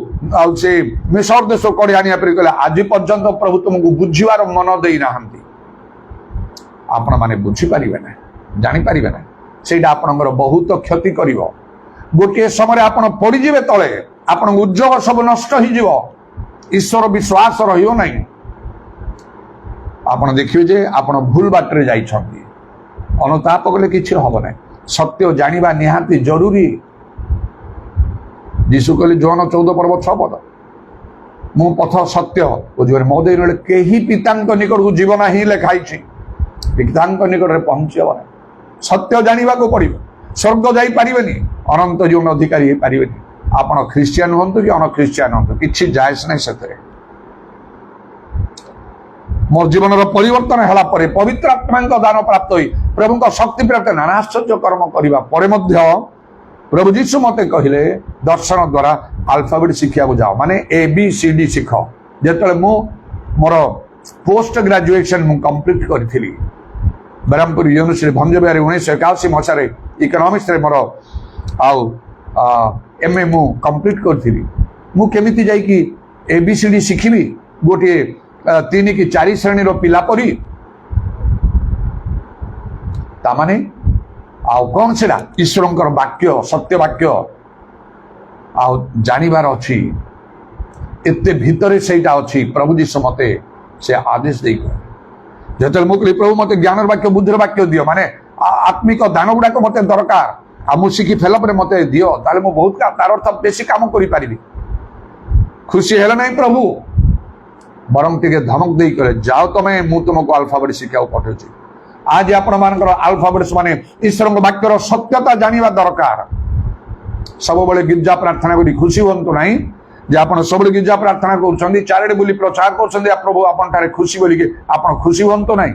ଆଉ ସେ ମିଶର ଦେଶ କରି ଆଣିବା ପରି କହିଲେ, ଆଜି ପର୍ଯ୍ୟନ୍ତ ପ୍ରଭୁ ତୁମକୁ ବୁଝିବାର ମନ ଦେଇନାହାନ୍ତି। ଆପଣମାନେ ବୁଝିପାରିବେ ନାହିଁ, ଜାଣିପାରିବେ ନାହିଁ, ସେଇଟା ଆପଣଙ୍କର ବହୁତ କ୍ଷତି କରିବ। ଗୋଟିଏ ସମୟରେ ଆପଣ ପଡିଯିବେ ତଳେ, ଆପଣଙ୍କ ଉଦ୍ଯୋଗ ସବୁ ନଷ୍ଟ ହେଇଯିବ, ଈଶ୍ୱର ବିଶ୍ୱାସ ରହିବ ନାହିଁ। ଆପଣ ଦେଖିବେ ଯେ ଆପଣ ଭୁଲ ବାଟରେ ଯାଇଛନ୍ତି। ଅନୁତାପ କଲେ କିଛି ହବ ନାହିଁ। ସତ୍ୟ ଜାଣିବା ନିହାତି ଜରୁରୀ। ଯୀଶୁ କହିଲେ ଜୋହନ 14:6 ମୁଁ ପଥ ସତ୍ୟ ବୁଝିପାରେ ମୋ ଦେଇ ରହିଲେ କେହି ପିତାଙ୍କ ନିକଟକୁ ଯିବ ନାହିଁ ଲେଖା ହେଇଛି। ପିତାଙ୍କ ନିକଟରେ ପହଞ୍ଚି ହବ ନାହିଁ। ସତ୍ୟ ଜାଣିବାକୁ ପଡ଼ିବ। ସ୍ୱର୍ଗ ଯାଇପାରିବେନି, ଅନନ୍ତ ଜୀବନ ଅଧିକାରୀ ହେଇପାରିବେନି। ଆପଣ ଖ୍ରୀଷ୍ଟିଆନ ହୁଅନ୍ତୁ କି ଅନଖ୍ରୀଷ୍ଟିଆନ ହୁଅନ୍ତୁ, କିଛି ଯାଏସ ନାହିଁ ସେଥିରେ। ମୋ ଜୀବନର ପରିବର୍ତ୍ତନ ହେଲା ପରେ, ପବିତ୍ର ଆତ୍ମାଙ୍କ ଦାନ ପ୍ରାପ୍ତ ହୋଇ ପ୍ରଭୁଙ୍କ ଶକ୍ତି ପ୍ରାପ୍ତ ନାନା ଆଶ୍ଚର୍ଯ୍ୟ କର୍ମ କରିବା ପରେ ମଧ୍ୟ ପ୍ରଭୁ ଯୀଶୁ ମତେ କହିଲେ ଦର୍ଶନ ଦ୍ୱାରା ଆଲଫାବେଟ୍ ଶିଖିବାକୁ ଯାଅ, ମାନେ ABCD ଶିଖ। ଯେତେବେଳେ ମୁଁ ମୋର ପୋଷ୍ଟ ଗ୍ରାଜୁଏସନ ମୁଁ କମ୍ପ୍ଲିଟ୍ କରିଥିଲି ବ୍ରହ୍ମପୁର ୟୁନିଭର୍ସିଟି ଭଞ୍ଜବିହାରୀ 1981 ମସିହାରେ ଇକୋନୋମିକ୍ସରେ ମୋର ଆଉ MA ମୁଁ କମ୍ପ୍ଲିଟ୍ କରିଥିଲି। ମୁଁ କେମିତି ଯାଇକି ABCD ଶିଖିବି ଗୋଟିଏ 3 କି 4 ଶ୍ରେଣୀର ପିଲା ପରି? ତାମାନେ ଆଉ କଣ ସେଟା ଈଶ୍ୱରଙ୍କର ବାକ୍ୟ, ସତ୍ୟ ବାକ୍ୟ ଆଉ ଜାଣିବାର ଅଛି। ଏତେ ଭିତରେ ସେଇଟା ଅଛି। ପ୍ରଭୁ ଯୀଶୁ ମତେ ସେ ଆଦେଶ ଦେଇ ଯେତେବେଳେ ମୁଁ କହିଲି ପ୍ରଭୁ ମତେ ଜ୍ଞାନର ବାକ୍ୟ, ବୁଦ୍ଧିର ବାକ୍ୟ ଦିଅ, ମାନେ ଆତ୍ମିକ ଦାନ ଗୁଡାକ ମତେ ଦରକାର, ଆଉ ମୁଁ ଶିଖି ଫେରିଲା ପରେ ମତେ ଦିଅ, ତାହେଲେ ମୁଁ ବହୁତ ତାର ଅର୍ଥ ବେଶୀ କାମ କରିପାରିବି। ଖୁସି ହେଲେ ନାହିଁ ପ୍ରଭୁ, ବରଂ ଟିକେ ଧମକ ଦେଇ କଲେ ଯାଅ ତମେ, ମୁଁ ତୁମକୁ ଆଲଫାବେଟ୍ ଶିଖିବାକୁ ପଠାଉଛି। ଆଜି ଆପଣମାନଙ୍କର ଆଲଫାବେଟ୍ସ ମାନେ ଈଶ୍ୱରଙ୍କ ବାକ୍ୟର ସତ୍ୟତା ଜାଣିବା ଦରକାର। ସବୁବେଳେ ଗିର୍ଜା ପ୍ରାର୍ଥନା କରି ଖୁସି ହୁଅନ୍ତୁ ନାହିଁ ଯେ ଆପଣ ସବୁବେଳେ ଗିର୍ଜା ପ୍ରାର୍ଥନା କରୁଛନ୍ତି, ଚାରିଆଡ଼େ ବୁଲି ପ୍ରଚାର କରୁଛନ୍ତି ପ୍ରଭୁ ଆପଣଠାରେ ଖୁସି ବୋଲିକି ଆପଣ ଖୁସି ହୁଅନ୍ତୁ ନାହିଁ।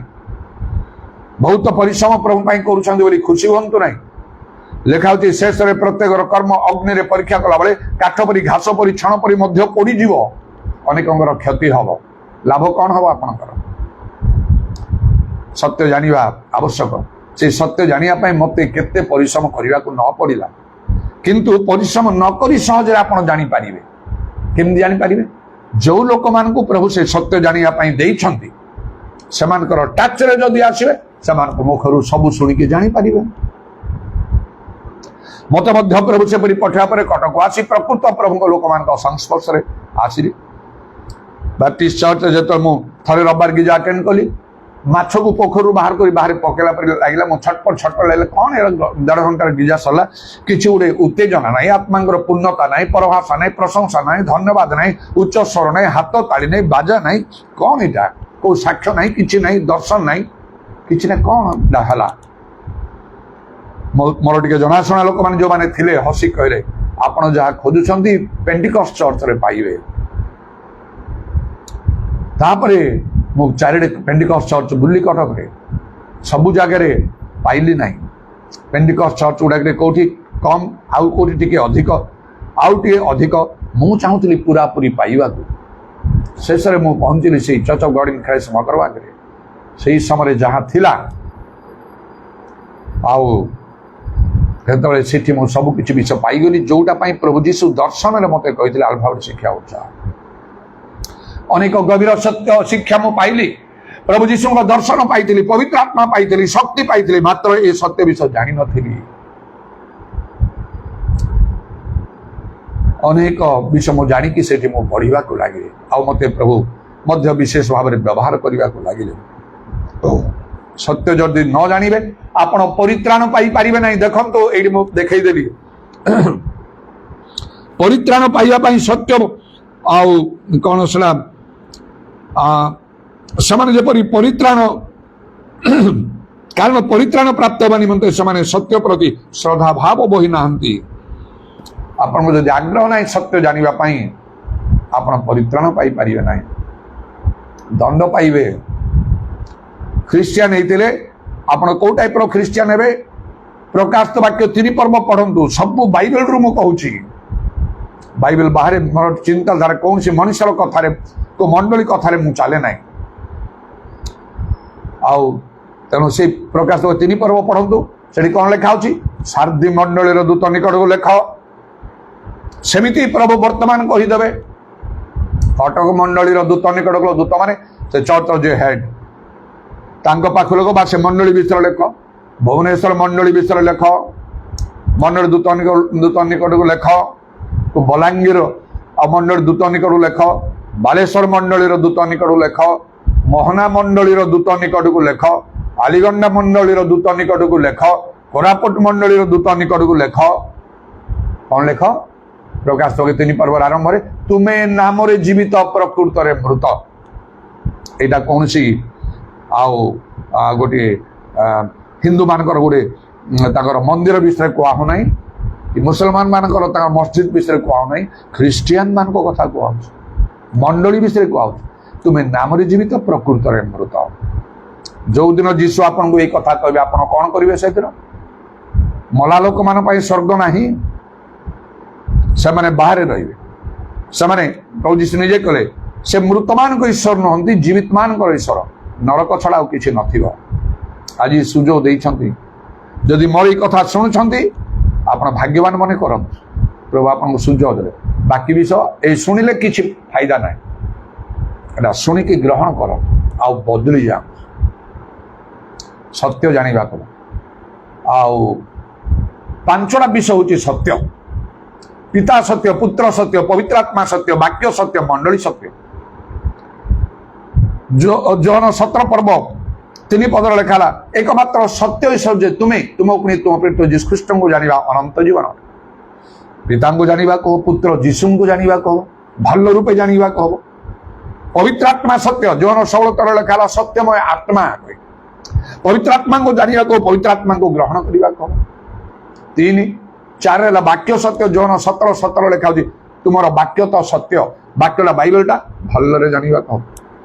ବହୁତ ପରିଶ୍ରମ ପ୍ରଭୁ ପାଇଁ କରୁଛନ୍ତି ବୋଲି ଖୁସି ହୁଅନ୍ତୁ ନାହିଁ। ଲେଖା ହେଉଛି ଶେଷରେ ପ୍ରତ୍ୟେକର କର୍ମ ଅଗ୍ନିରେ ପରୀକ୍ଷା କଲାବେଳେ କାଠ ପରି, ଘାସ ପରି, ଛଣ ପରି ମଧ୍ୟ ପୋଡ଼ିଯିବ। ଅନେକଙ୍କର କ୍ଷତି ହବ, ଲାଭ କଣ ହବ ଆପଣଙ୍କର? ସତ୍ୟ ଜାଣିବା ଆବଶ୍ୟକ। ସେ ସତ୍ୟ ଜାଣିବା ପାଇଁ ମତେ କେତେ ପରିଶ୍ରମ କରିବାକୁ ନ ପଡ଼ିଲା, କିନ୍ତୁ ପରିଶ୍ରମ ନ କରି ସହଜରେ ଆପଣ ଜାଣିପାରିବେ। କେମିତି ଜାଣିପାରିବେ? ଯୋଉ ଲୋକମାନଙ୍କୁ ପ୍ରଭୁ ସେ ସତ୍ୟ ଜାଣିବା ପାଇଁ ଦେଇଛନ୍ତି ସେମାନଙ୍କର ଟାଚରେ ଯଦି ଆସିବେ, ସେମାନଙ୍କ ମୁଖରୁ ସବୁ ଶୁଣିକି ଜାଣିପାରିବେ। ମତେ ମଧ୍ୟ ପ୍ରଭୁ ସେପରି ପଠାଇବା ପରେ କଟକ ଆସି ପ୍ରକୃତ ପ୍ରଭୁଙ୍କ ଲୋକମାନଙ୍କ ସଂସ୍ପର୍ଶରେ ଆସିଲି। ବାପ୍ଟିଷ୍ଟ ଚର୍ଚ୍ଚରେ ଯେତେବେଳେ ମୁଁ ଥରେ ରବିବାର ଗିଜା ଆଟେଣ୍ଡ କଲି, ମାଛକୁ ପୋଖରୀରୁ ବାହାର କରି ବାହାରେ ପକେଇଲା ପରେ ଲାଗିଲା, ମୁଁ ଛଟପଟ ଲାଗିଲା। କଣ 1.5 ଘଣ୍ଟାର ଗିଜା ସରିଲା, କିଛି ଗୋଟେ ଉତ୍ତେଜନା ନାହିଁ, ଆତ୍ମାଙ୍କର ପୂର୍ଣ୍ଣତା ନାହିଁ, ପରଭାଷା ନାହିଁ, ପ୍ରଶଂସା ନାହିଁ, ଧନ୍ୟବାଦ ନାହିଁ, ଉଚ୍ଚ ସ୍ୱର ନାହିଁ, ହାତ ତାଳି ନାହିଁ, ବାଜା ନାହିଁ। କଣ ଏଇଟା? କୋଉ ସାକ୍ଷ୍ୟ ନାହିଁ, କିଛି ନାହିଁ, ଦର୍ଶନ ନାହିଁ, କିଛି ନାହିଁ। କଣ ହେଲା? ମୋର ଟିକେ ଜଣାଶୁଣା ଲୋକମାନେ ଯୋଉମାନେ ଥିଲେ ହସି କହିଲେ ଆପଣ ଯାହା ଖୋଜୁଛନ୍ତି ପେଣ୍ଟିକଷ୍ଟ ଚର୍ଚ୍ଚରେ ପାଇବେ। ତାପରେ ମୁଁ ଚାରିଆଡ଼େ ପେଣ୍ଟିକଷ୍ଟ ଚର୍ଚ୍ଚ ବୁଲି କଟକରେ ସବୁ ଜାଗାରେ ପାଇଲି ନାହିଁ। ପେଣ୍ଟିକଷ୍ଟ ଚର୍ଚ୍ଚ ଗୁଡ଼ାକରେ କୋଉଠି କମ୍, ଆଉ କୋଉଠି ଟିକେ ଅଧିକ, ଆଉ ଟିକେ ଅଧିକ। ମୁଁ ଚାହୁଁଥିଲି ପୁରାପୁରି ପାଇବାକୁ। ଶେଷରେ ମୁଁ ପହଞ୍ଚିଲି ସେଇ ଚର୍ଚ୍ଚ ଅଫ୍ ଗଡ୍ ଇନ୍ ଖ୍ରାଇଷ୍ଟ ମକରବାଗରେ। ସେଇ ସମୟରେ ଯାହା ଥିଲା, ଆଉ ସେତେବେଳେ ସେଠି ମୁଁ ସବୁ କିଛି ବିଷୟ ପାଇଗଲି, ଯୋଉଟା ପାଇଁ ପ୍ରଭୁ ଯୀଶୁ ଦର୍ଶନରେ ମତେ କହିଥିଲେ ଆଲଫାବେଟ୍ ଶିଖିବାକୁ ଯାଅ। ଅନେକ ଗଭୀର ସତ୍ୟ ଶିକ୍ଷା ମୁଁ ପାଇଲି, ପ୍ରଭୁ ଯୀଶୁଙ୍କ ଦର୍ଶନ ପାଇଥିଲି, ପବିତ୍ର ଆତ୍ମା ପାଇଥିଲି, ଶକ୍ତି ପାଇଥିଲି, ମାତ୍ର ଏ ସତ୍ୟ ବିଷୟ ଜାଣିନଥିଲି। ଅନେକ ବିଷୟ ମୁଁ ଜାଣିକି ସେଠି ମୁଁ ପଢିବାକୁ ଲାଗିଲି, ଆଉ ମତେ ପ୍ରଭୁ ମଧ୍ୟ ବିଶେଷ ଭାବରେ ବ୍ୟବହାର କରିବାକୁ ଲାଗିଲେ। ସତ୍ୟ ଯଦି ନ ଜାଣିବେ ଆପଣ ପରିତ୍ରାଣ ପାଇପାରିବେ ନାହିଁ। ଦେଖନ୍ତୁ ଏଇଠି ମୁଁ ଦେଖେଇଦେଲି, ପରିତ୍ରାଣ ପାଇବା ପାଇଁ ସତ୍ୟ ଆଉ କଣ ସେଟା ସେମାନେ ଯେପରି ପରିତ୍ରାଣ, କାରଣ ପରିତ୍ରାଣ ପ୍ରାପ୍ତ ହେବା ନିମନ୍ତେ ସେମାନେ ସତ୍ୟ ପ୍ରତି ଶ୍ରଦ୍ଧା ଭାବ ବହି ନାହାନ୍ତି। ଆପଣଙ୍କୁ ଯଦି ଆଗ୍ରହ ନାହିଁ ସତ୍ୟ ଜାଣିବା ପାଇଁ, ଆପଣ ପରିତ୍ରାଣ ପାଇପାରିବେ ନାହିଁ, ଦଣ୍ଡ ପାଇବେ। ଖ୍ରୀଷ୍ଟିଆନ ହେଇଥିଲେ ଆପଣ କୋଉ ଟାଇପର ଖ୍ରୀଷ୍ଟିଆନ ହେବେ? ପ୍ରକାଶିତ ବାକ୍ୟ 3 ପର୍ବ ପଢନ୍ତୁ, ସବୁ ବାଇବେଲରୁ ମୁଁ କହୁଛି। ବାଇବେଲ ବାହାରେ ମୋର ଚିନ୍ତାଧାରା କୌଣସି ମଣିଷର କଥାରେ, କୋ ମଣ୍ଡଳୀ କଥାରେ ମୁଁ ଚାଲେ ନାହିଁ। ଆଉ ତେଣୁ ସେଇ ପ୍ରକାଶିତ 3 ପର୍ବ ପଢନ୍ତୁ, ସେଠି କଣ ଲେଖା ହଉଛି? ସାର୍ଦି ମଣ୍ଡଳୀର ଦୂତ ନିକଟକୁ ଲେଖ। ସେମିତି ପ୍ରଭୁ ବର୍ତ୍ତମାନ କହିଦେବେ କଟକ ମଣ୍ଡଳୀର ଦୂତ ନିକଟକୁ, ଦୂତ ମାନେ ସେ ଚର୍ଚ୍ଚର ଯେ ହେଡ୍, ତାଙ୍କ ପାଖକୁ ଲେଖ, ବା ସେ ମଣ୍ଡଳୀ ବିଷୟରେ ଲେଖ। ଭୁବନେଶ୍ୱର ମଣ୍ଡଳୀ ବିଷୟରେ ଲେଖ, ମଣ୍ଡଳୀ ଦୂତ ନିକଟକୁ ଲେଖ। ବଲାଙ୍ଗୀର ଆଉ ମଣ୍ଡଳୀ ଦୂତ ନିକଟକୁ ଲେଖ, ବାଲେଶ୍ୱର ମଣ୍ଡଳୀର ଦୂତ ନିକଟକୁ ଲେଖ, ମୋହନା ମଣ୍ଡଳୀର ଦୂତ ନିକଟକୁ ଲେଖ, ଆଲିଗଣ୍ଡା ମଣ୍ଡଳୀର ଦୂତ ନିକଟକୁ ଲେଖ, କୋରାପୁଟ ମଣ୍ଡଳୀର ଦୂତ ନିକଟକୁ ଲେଖ। କଣ ଲେଖ? ପ୍ରକାଶ 3 ପର୍ବର ଆରମ୍ଭରେ ତୁମେ ନାମରେ ଜୀବିତ ପ୍ରକୃତରେ ମୃତ। ଏଇଟା କୌଣସି ଆଉ ଗୋଟିଏ ହିନ୍ଦୁ ମାନଙ୍କର ଗୋଟେ ତାଙ୍କର ମନ୍ଦିର ବିଷୟରେ କୁହା ହଉନାହିଁ, କି ମୁସଲମାନ ମାନଙ୍କର ତାଙ୍କର ମସଜିଦ ବିଷୟରେ କୁହା ହଉନାହିଁ, ଖ୍ରୀଷ୍ଟିଆନ ମାନଙ୍କ କଥା କୁହାଉଛି, ମଣ୍ଡଳୀ ବିଷୟରେ କୁହାଉଛି। ତୁମେ ନାମରେ ଜୀବିତ ପ୍ରକୃତରେ ମୃତ। ଯୋଉଦିନ ଯୀଶୁ ଆପଣଙ୍କୁ ଏଇ କଥା କହିବେ ଆପଣ କଣ କରିବେ? ସେଦିନ ମଲା ଲୋକମାନଙ୍କ ପାଇଁ ସ୍ୱର୍ଗ ନାହିଁ, ସେମାନେ ବାହାରେ ରହିବେ। ସେମାନେ ପ୍ରଭୁ ଯୀଶୁ ନିଜେ କଲେ ସେ ମୃତମାନଙ୍କ ଈଶ୍ୱର ନୁହନ୍ତି, ଜୀବିତ ମାନଙ୍କର ଈଶ୍ୱର। ନରକ ଛଡା ଆଉ କିଛି ନଥିବ। ଆଜି ସୁଯୋଗ ଦେଇଛନ୍ତି, ଯଦି ମୋର ଏଇ କଥା ଶୁଣୁଛନ୍ତି ଆପଣ ଭାଗ୍ୟବାନ ମନେ କରନ୍ତୁ। ପ୍ରଭୁ ଆପଣଙ୍କୁ ସୁଯୋଗ ଦେଲେ। ବାକି ବିଷୟ ଏଇ ଶୁଣିଲେ କିଛି ଫାଇଦା ନାହିଁ, ଏଟା ଶୁଣିକି ଗ୍ରହଣ କର ଆଉ ବଦଳି ଯାଅ। ସତ୍ୟ ଜାଣିବାକୁ ଆଉ 5ଟା ବିଷୟ ହଉଛି ସତ୍ୟ। ପିତା ସତ୍ୟ, ପୁତ୍ର ସତ୍ୟ, ପବିତ୍ର ଆତ୍ମା ସତ୍ୟ, ବାକ୍ୟ ସତ୍ୟ, ମଣ୍ଡଳୀ ସତ୍ୟ। ଯୋହନ 17 ପର୍ବ 3 ପଦରେ ଲେଖା ହେଲା ଏକମାତ୍ର ସତ୍ୟ ଈଶ୍ୱର ଯେ ତୁମକୁ ତୁମ ପ୍ରେରିତ ଯୀଶୁ ଖ୍ରୀଷ୍ଟଙ୍କୁ ଜାଣିବା ଅନନ୍ତ ଜୀବନ। ପିତାଙ୍କୁ ଜାଣିବାକୁ ହବ, ପୁତ୍ର ଯୀଶୁଙ୍କୁ ଜାଣିବାକୁ ହବ, ଭଲ ରୂପେ ଜାଣିବାକୁ ହବ। ପବିତ୍ର ଆତ୍ମା ସତ୍ୟ, ଯୋହନ 16 ଲେଖା ହେଲା ସତ୍ୟମୟ ଆତ୍ମା। ପବିତ୍ର ଆତ୍ମାଙ୍କୁ ଜାଣିବାକୁ, ପବିତ୍ର ଆତ୍ମାଙ୍କୁ ଗ୍ରହଣ କରିବାକୁ ହବ। 3, 4 ହେଲା ବାକ୍ୟ ସତ୍ୟ, ଯୋହନ 17 ଲେଖା ହଉଛି ତୁମର ବାକ୍ୟ ତ ସତ୍ୟ, ବାକ୍ୟଟା ବାଇବେଲଟା ଭଲରେ ଜାଣିବାକୁ ହବ।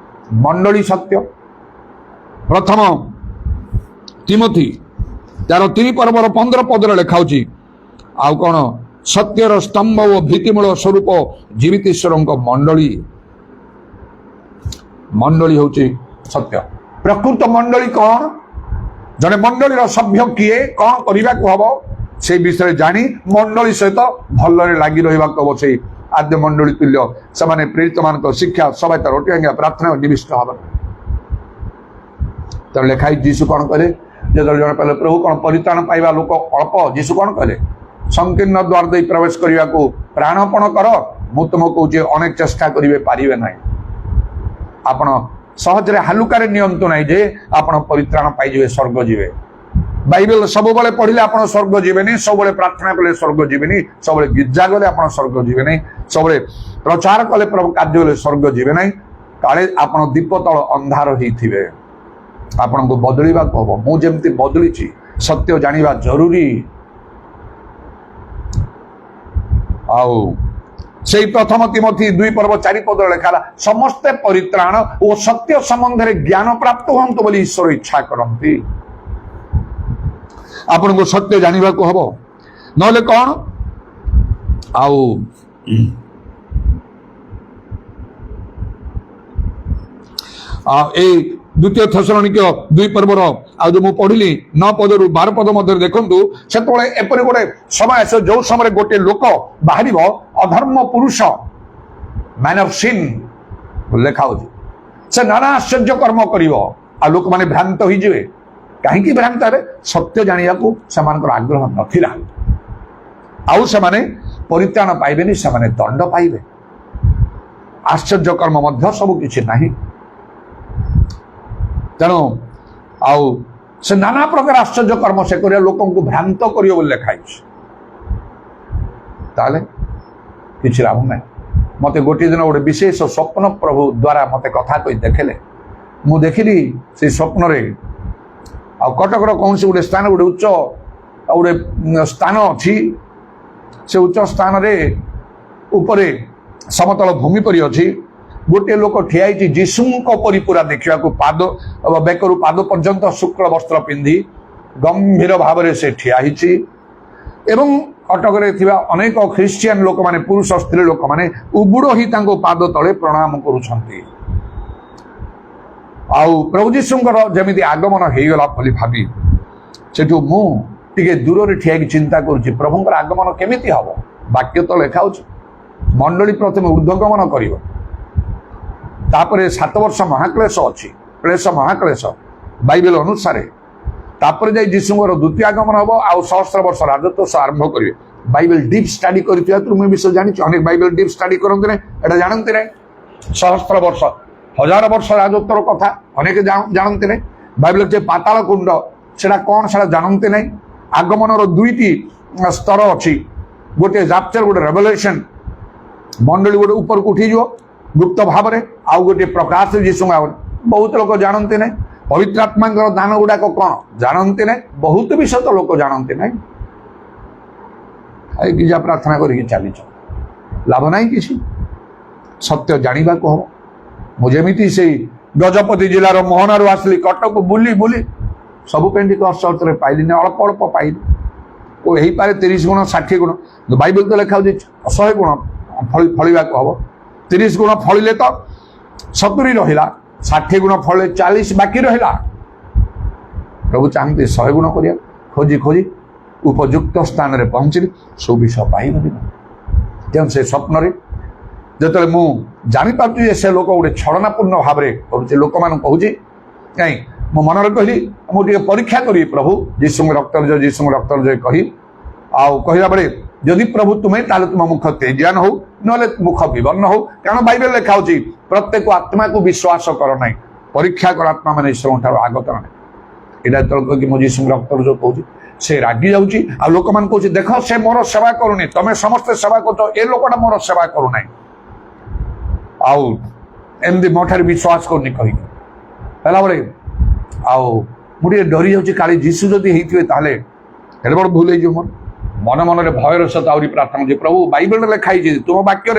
ମଣ୍ଡଳୀ ସତ୍ୟ, ପ୍ରଥମ ତିମୋଥୀ 3 ପର୍ବର 15 ପଦରେ ଲେଖା ହଉଛି ଆଉ କଣ? ସତ୍ୟର ସ୍ତମ୍ଭ ଓ ଭିତ୍ତିମୂଳ ସ୍ୱରୂପ ଜୀବିତ ଈଶ୍ୱରଙ୍କ ମଣ୍ଡଳୀ। ମଣ୍ଡଳୀ ହଉଛି ସତ୍ୟ। ପ୍ରକୃତ ମଣ୍ଡଳୀ କଣ? ଜଣେ ମଣ୍ଡଳୀର ସଭ୍ୟ କିଏ, କଣ କରିବାକୁ ହବ ସେଇ ବିଷୟରେ ଜାଣି ମଣ୍ଡଳୀ ସହିତ ଭଲରେ ଲାଗି ରହିବାକୁ ହବ। ସେଇ ଆଦ୍ୟ ମଣ୍ଡଳୀ ତୁଲ୍ୟ ସେମାନେ ପ୍ରେରିତ ମାନଙ୍କ ଶିକ୍ଷା ସବାଇତା ରୋଟି ଆଜ୍ଞା ପ୍ରାର୍ଥନା ନିବିଷ୍ଟ ହବ। ତ ଲେଖା ହେଇଛି ଯୀଶୁ କଣ କଲେ? ଯେତେବେଳେ ଜଣେ କହିଲେ ପ୍ରଭୁ କଣ ପରିତ୍ରାଣ ପାଇବା ଲୋକ ଅଳ୍ପ, ଯୀଶୁ କଣ କଲେ? ସଂକୀର୍ଣ୍ଣ ଦ୍ୱାର ଦେଇ ପ୍ରବେଶ କରିବାକୁ ପ୍ରାଣପଣ କର। ମୁଁ ତୁମକୁ କହୁଛି ଅନେକ ଚେଷ୍ଟା କରିବେ, ପାରିବେ ନାହିଁ। ଆପଣ ସହଜରେ ହାଲୁକାରେ ନିଅନ୍ତୁ ନାହିଁ ଯେ ଆପଣ ପରିତ୍ରାଣ ପାଇଯିବେ, ସ୍ୱର୍ଗ ଯିବେ। ବାଇବେଲ ସବୁବେଳେ ପଢିଲେ ଆପଣ ସ୍ୱର୍ଗ ଯିବେନି, ସବୁବେଳେ ପ୍ରାର୍ଥନା କଲେ ସ୍ୱର୍ଗ ଯିବେନି, ସବୁବେଳେ ଗିର୍ଜା ଗଲେ ଆପଣ ସ୍ୱର୍ଗ ଯିବେ ନାହିଁ, ସବୁବେଳେ ପ୍ରଚାର କଲେ ପ୍ରଭୁ କାର୍ଯ୍ୟ କଲେ ସ୍ୱର୍ଗ ଯିବେ ନାହିଁ। କାଳେ ଆପଣ ଦୀପ ତଳ ଅନ୍ଧାର ହେଇଥିବେ। ଆପଣଙ୍କୁ ବଦଳିବାକୁ ହବ। ମୁଁ ଯେମିତି ବଦଳିଛି, ସତ୍ୟ ଜାଣିବା ଜରୁରୀ। ଆଉ ସେଇ ପ୍ରଥମ ତିମୋଥୀ 2 ପର୍ବ 4 ପଦରେ ଲେଖା ହେଲା ସମସ୍ତେ ପରିତ୍ରାଣ ଓ ସତ୍ୟ ସମ୍ବନ୍ଧରେ ଜ୍ଞାନ ପ୍ରାପ୍ତ ହୁଅନ୍ତୁ ବୋଲି ଈଶ୍ୱର ଇଚ୍ଛା କରନ୍ତି। ଆପଣଙ୍କୁ ସତ୍ୟ ଜାଣିବାକୁ ହବ, ନହେଲେ କଣ? ଆଉ ଏଇ 2 ଥେସଲୋନିକ୍ୟ 2 ପର୍ବର ଆଉ ଯୋଉ ମୁଁ ପଢିଲି 9 ପଦରୁ 12 ପଦ ମଧ୍ୟରେ ଦେଖନ୍ତୁ, ସେତେବେଳେ ଏପରି ଗୋଟେ ସମୟ ଆସିବ ଯୋଉ ସମୟରେ ଗୋଟେ ଲୋକ ବାହାରିବ ଅଧର୍ମ ପୁରୁଷ, ମ୍ୟାନ୍ ଅଫ୍ ସିନ୍ ଲେଖା ହଉଛି। ସେ ନାନା ଆଶ୍ଚର୍ଯ୍ୟ କର୍ମ କରିବ ଆଉ ଲୋକମାନେ ଭ୍ରାନ୍ତ ହେଇଯିବେ। କାହିଁକି ଭ୍ରାନ୍ତ ହେବେ? ସତ୍ୟ ଜାଣିବାକୁ ସେମାନଙ୍କର ଆଗ୍ରହ ନଥିଲା। ଆଉ ସେମାନେ ପରିତ୍ରାଣ ପାଇବେନି, ସେମାନେ ଦଣ୍ଡ ପାଇବେ। ଆଶ୍ଚର୍ଯ୍ୟ କର୍ମ ମଧ୍ୟ ସବୁ କିଛି ନାହିଁ। ତେଣୁ ଆଉ ସେ ନାନା ପ୍ରକାର ଆଶ୍ଚର୍ଯ୍ୟ କର୍ମ ସେ କରିବା ଲୋକଙ୍କୁ ଭ୍ରାନ୍ତ କରିବ ବୋଲି ଲେଖା ହେଇଛି। ତାହେଲେ କିଛି ଲାଭ ନାହିଁ। ମତେ ଗୋଟିଏ ଦିନ ଗୋଟେ ବିଶେଷ ସ୍ୱପ୍ନ ପ୍ରଭୁ ଦ୍ୱାରା ମତେ କଥା କହି ଦେଖେଇଲେ। ମୁଁ ଦେଖିଲି ସେଇ ସ୍ୱପ୍ନରେ ଆଉ କଟକର କୌଣସି ଗୋଟେ ସ୍ଥାନ, ଗୋଟେ ଉଚ୍ଚ ଗୋଟେ ସ୍ଥାନ ଅଛି। ସେ ଉଚ୍ଚ ସ୍ଥାନରେ ଉପରେ ସମତଳ ଭୂମି ପରି ଅଛି। ଗୋଟିଏ ଲୋକ ଠିଆ ହେଇଛି ଯୀଶୁଙ୍କ ପରି ପୁରା ଦେଖିବାକୁ, ପାଦ ବେକରୁ ପାଦ ପର୍ଯ୍ୟନ୍ତ ଶୁକ୍ଳ ବସ୍ତ୍ର ପିନ୍ଧି ଗମ୍ଭୀର ଭାବରେ ସେ ଠିଆ ହେଇଛି। ଏବଂ କଟକରେ ଥିବା ଅନେକ ଖ୍ରୀଷ୍ଟିଆନ ଲୋକମାନେ, ପୁରୁଷ ସ୍ତ୍ରୀ ଲୋକମାନେ ଉବୁଡ ହିଁ ତାଙ୍କ ପାଦ ତଳେ ପ୍ରଣାମ କରୁଛନ୍ତି। ଆଉ ପ୍ରଭୁ ଯୀଶୁଙ୍କର ଯେମିତି ଆଗମନ ହେଇଗଲା ବୋଲି ଭାବି ସେଠୁ ମୁଁ ଟିକେ ଦୂରରେ ଠିଆ ହେଇକି ଚିନ୍ତା କରୁଛି, ପ୍ରଭୁଙ୍କର ଆଗମନ କେମିତି ହବ? ବାକ୍ୟ ତ ଲେଖା ହଉଛି ମଣ୍ଡଳୀ ପ୍ରଥମେ ଊର୍ଦ୍ଧ୍ୱଗମନ କରିବ, ତାପରେ 7 ବର୍ଷ ମହାକ୍ଲେଶ ଅଛି, କ୍ଲେଶ ମହାକ୍ଲେଶ ବାଇବେଲ ଅନୁସାରେ। ତାପରେ ଯାଇ ଯୀଶୁଙ୍କର ଦ୍ୱିତୀୟ ଆଗମନ ହବ ଆଉ 1000 ବର୍ଷ ରାଜତ୍ୱ ଆରମ୍ଭ କରିବେ। ବାଇବେଲ ଡିପ୍ ଷ୍ଟଡି କରିଥିବା ମୁଁ ବିଷୟ ଜାଣିଛି। ଅନେକ ବାଇବେଲ ଡିପ୍ ଷ୍ଟଡି କରନ୍ତି ନାହିଁ, ଏଟା ଜାଣନ୍ତି ନାହିଁ। 1000 ବର୍ଷ हजार वर्ष राजत्वर कथा अनेक जानते नहीं बाइबल जे पाताल कुंड सेटा कौन सेटा जानते नहीं आगमन दुईटी स्तर अच्छी गोटे जाप्चर गोटे रेवलेशन मंडली गोटे ऊपर को उठी गुप्त भाव में आउ गोटे प्रकाश जीशु बहुत लोग जानते नहीं पवित्र आत्मा दान गुड़ाक कौन जानते नहीं बहुत विषय तो लोग जानते नहीं गिजा प्रार्थना करके चली लाभ नहीं किसी सत्य जानवा हम मुझेमी से गजपति जिलार मोहनारू आसली कटक बुली बुली सबू पेंटिकस्ट चर्च रे पाइली अल्प अल्प पाइली ओ यही पारे 30 गुण 60 गुण बाइबल तो लिखा 100 गुण फलिवा हम 30 गुण फलिले तो 70 रहा 60 गुण फल 40 बाकी रहा प्रभु चाहते 100 गुण करिया खोजी खोजी उपयुक्त स्थान रे पहुंचली सब विषय पाइबनी तेणु से स्वप्न जो मु जापार से लोक गोटे छलनापूर्ण भाव में लोक मान कहूँ कहीं मो मन कहली मुझे परीक्षा करी प्रभु जीशु रक्त कही आउ कहला बेले जदि प्रभु तुम्हें ताले तुम मुख तेजान हो ना मुख विवर्ण हो कारण बाइबल लिखा होची प्रत्येक आत्मा को विश्वास कर ना परीक्षा कर आत्मा मान ईश्वर ठार आगत ना यहाँ जो मो जीशु रक्त जो कहूँ से रागी जाऊँगी आ लोक मान कहूँ देख से मोर सेवा करूनी तमें समस्ते सेवा कर ए लोकटा मोर सेवा करूना आउ एमती मो ठार विश्वास करनी कहला बेले आउ मुझे डरी जाऊँगी काली जीशु जदि होते हेल्ले बड़ भूल हो मोर मन मन भयर सहित आहरी प्रार्थना प्रभु बाइबल लिखाई तुम वाक्य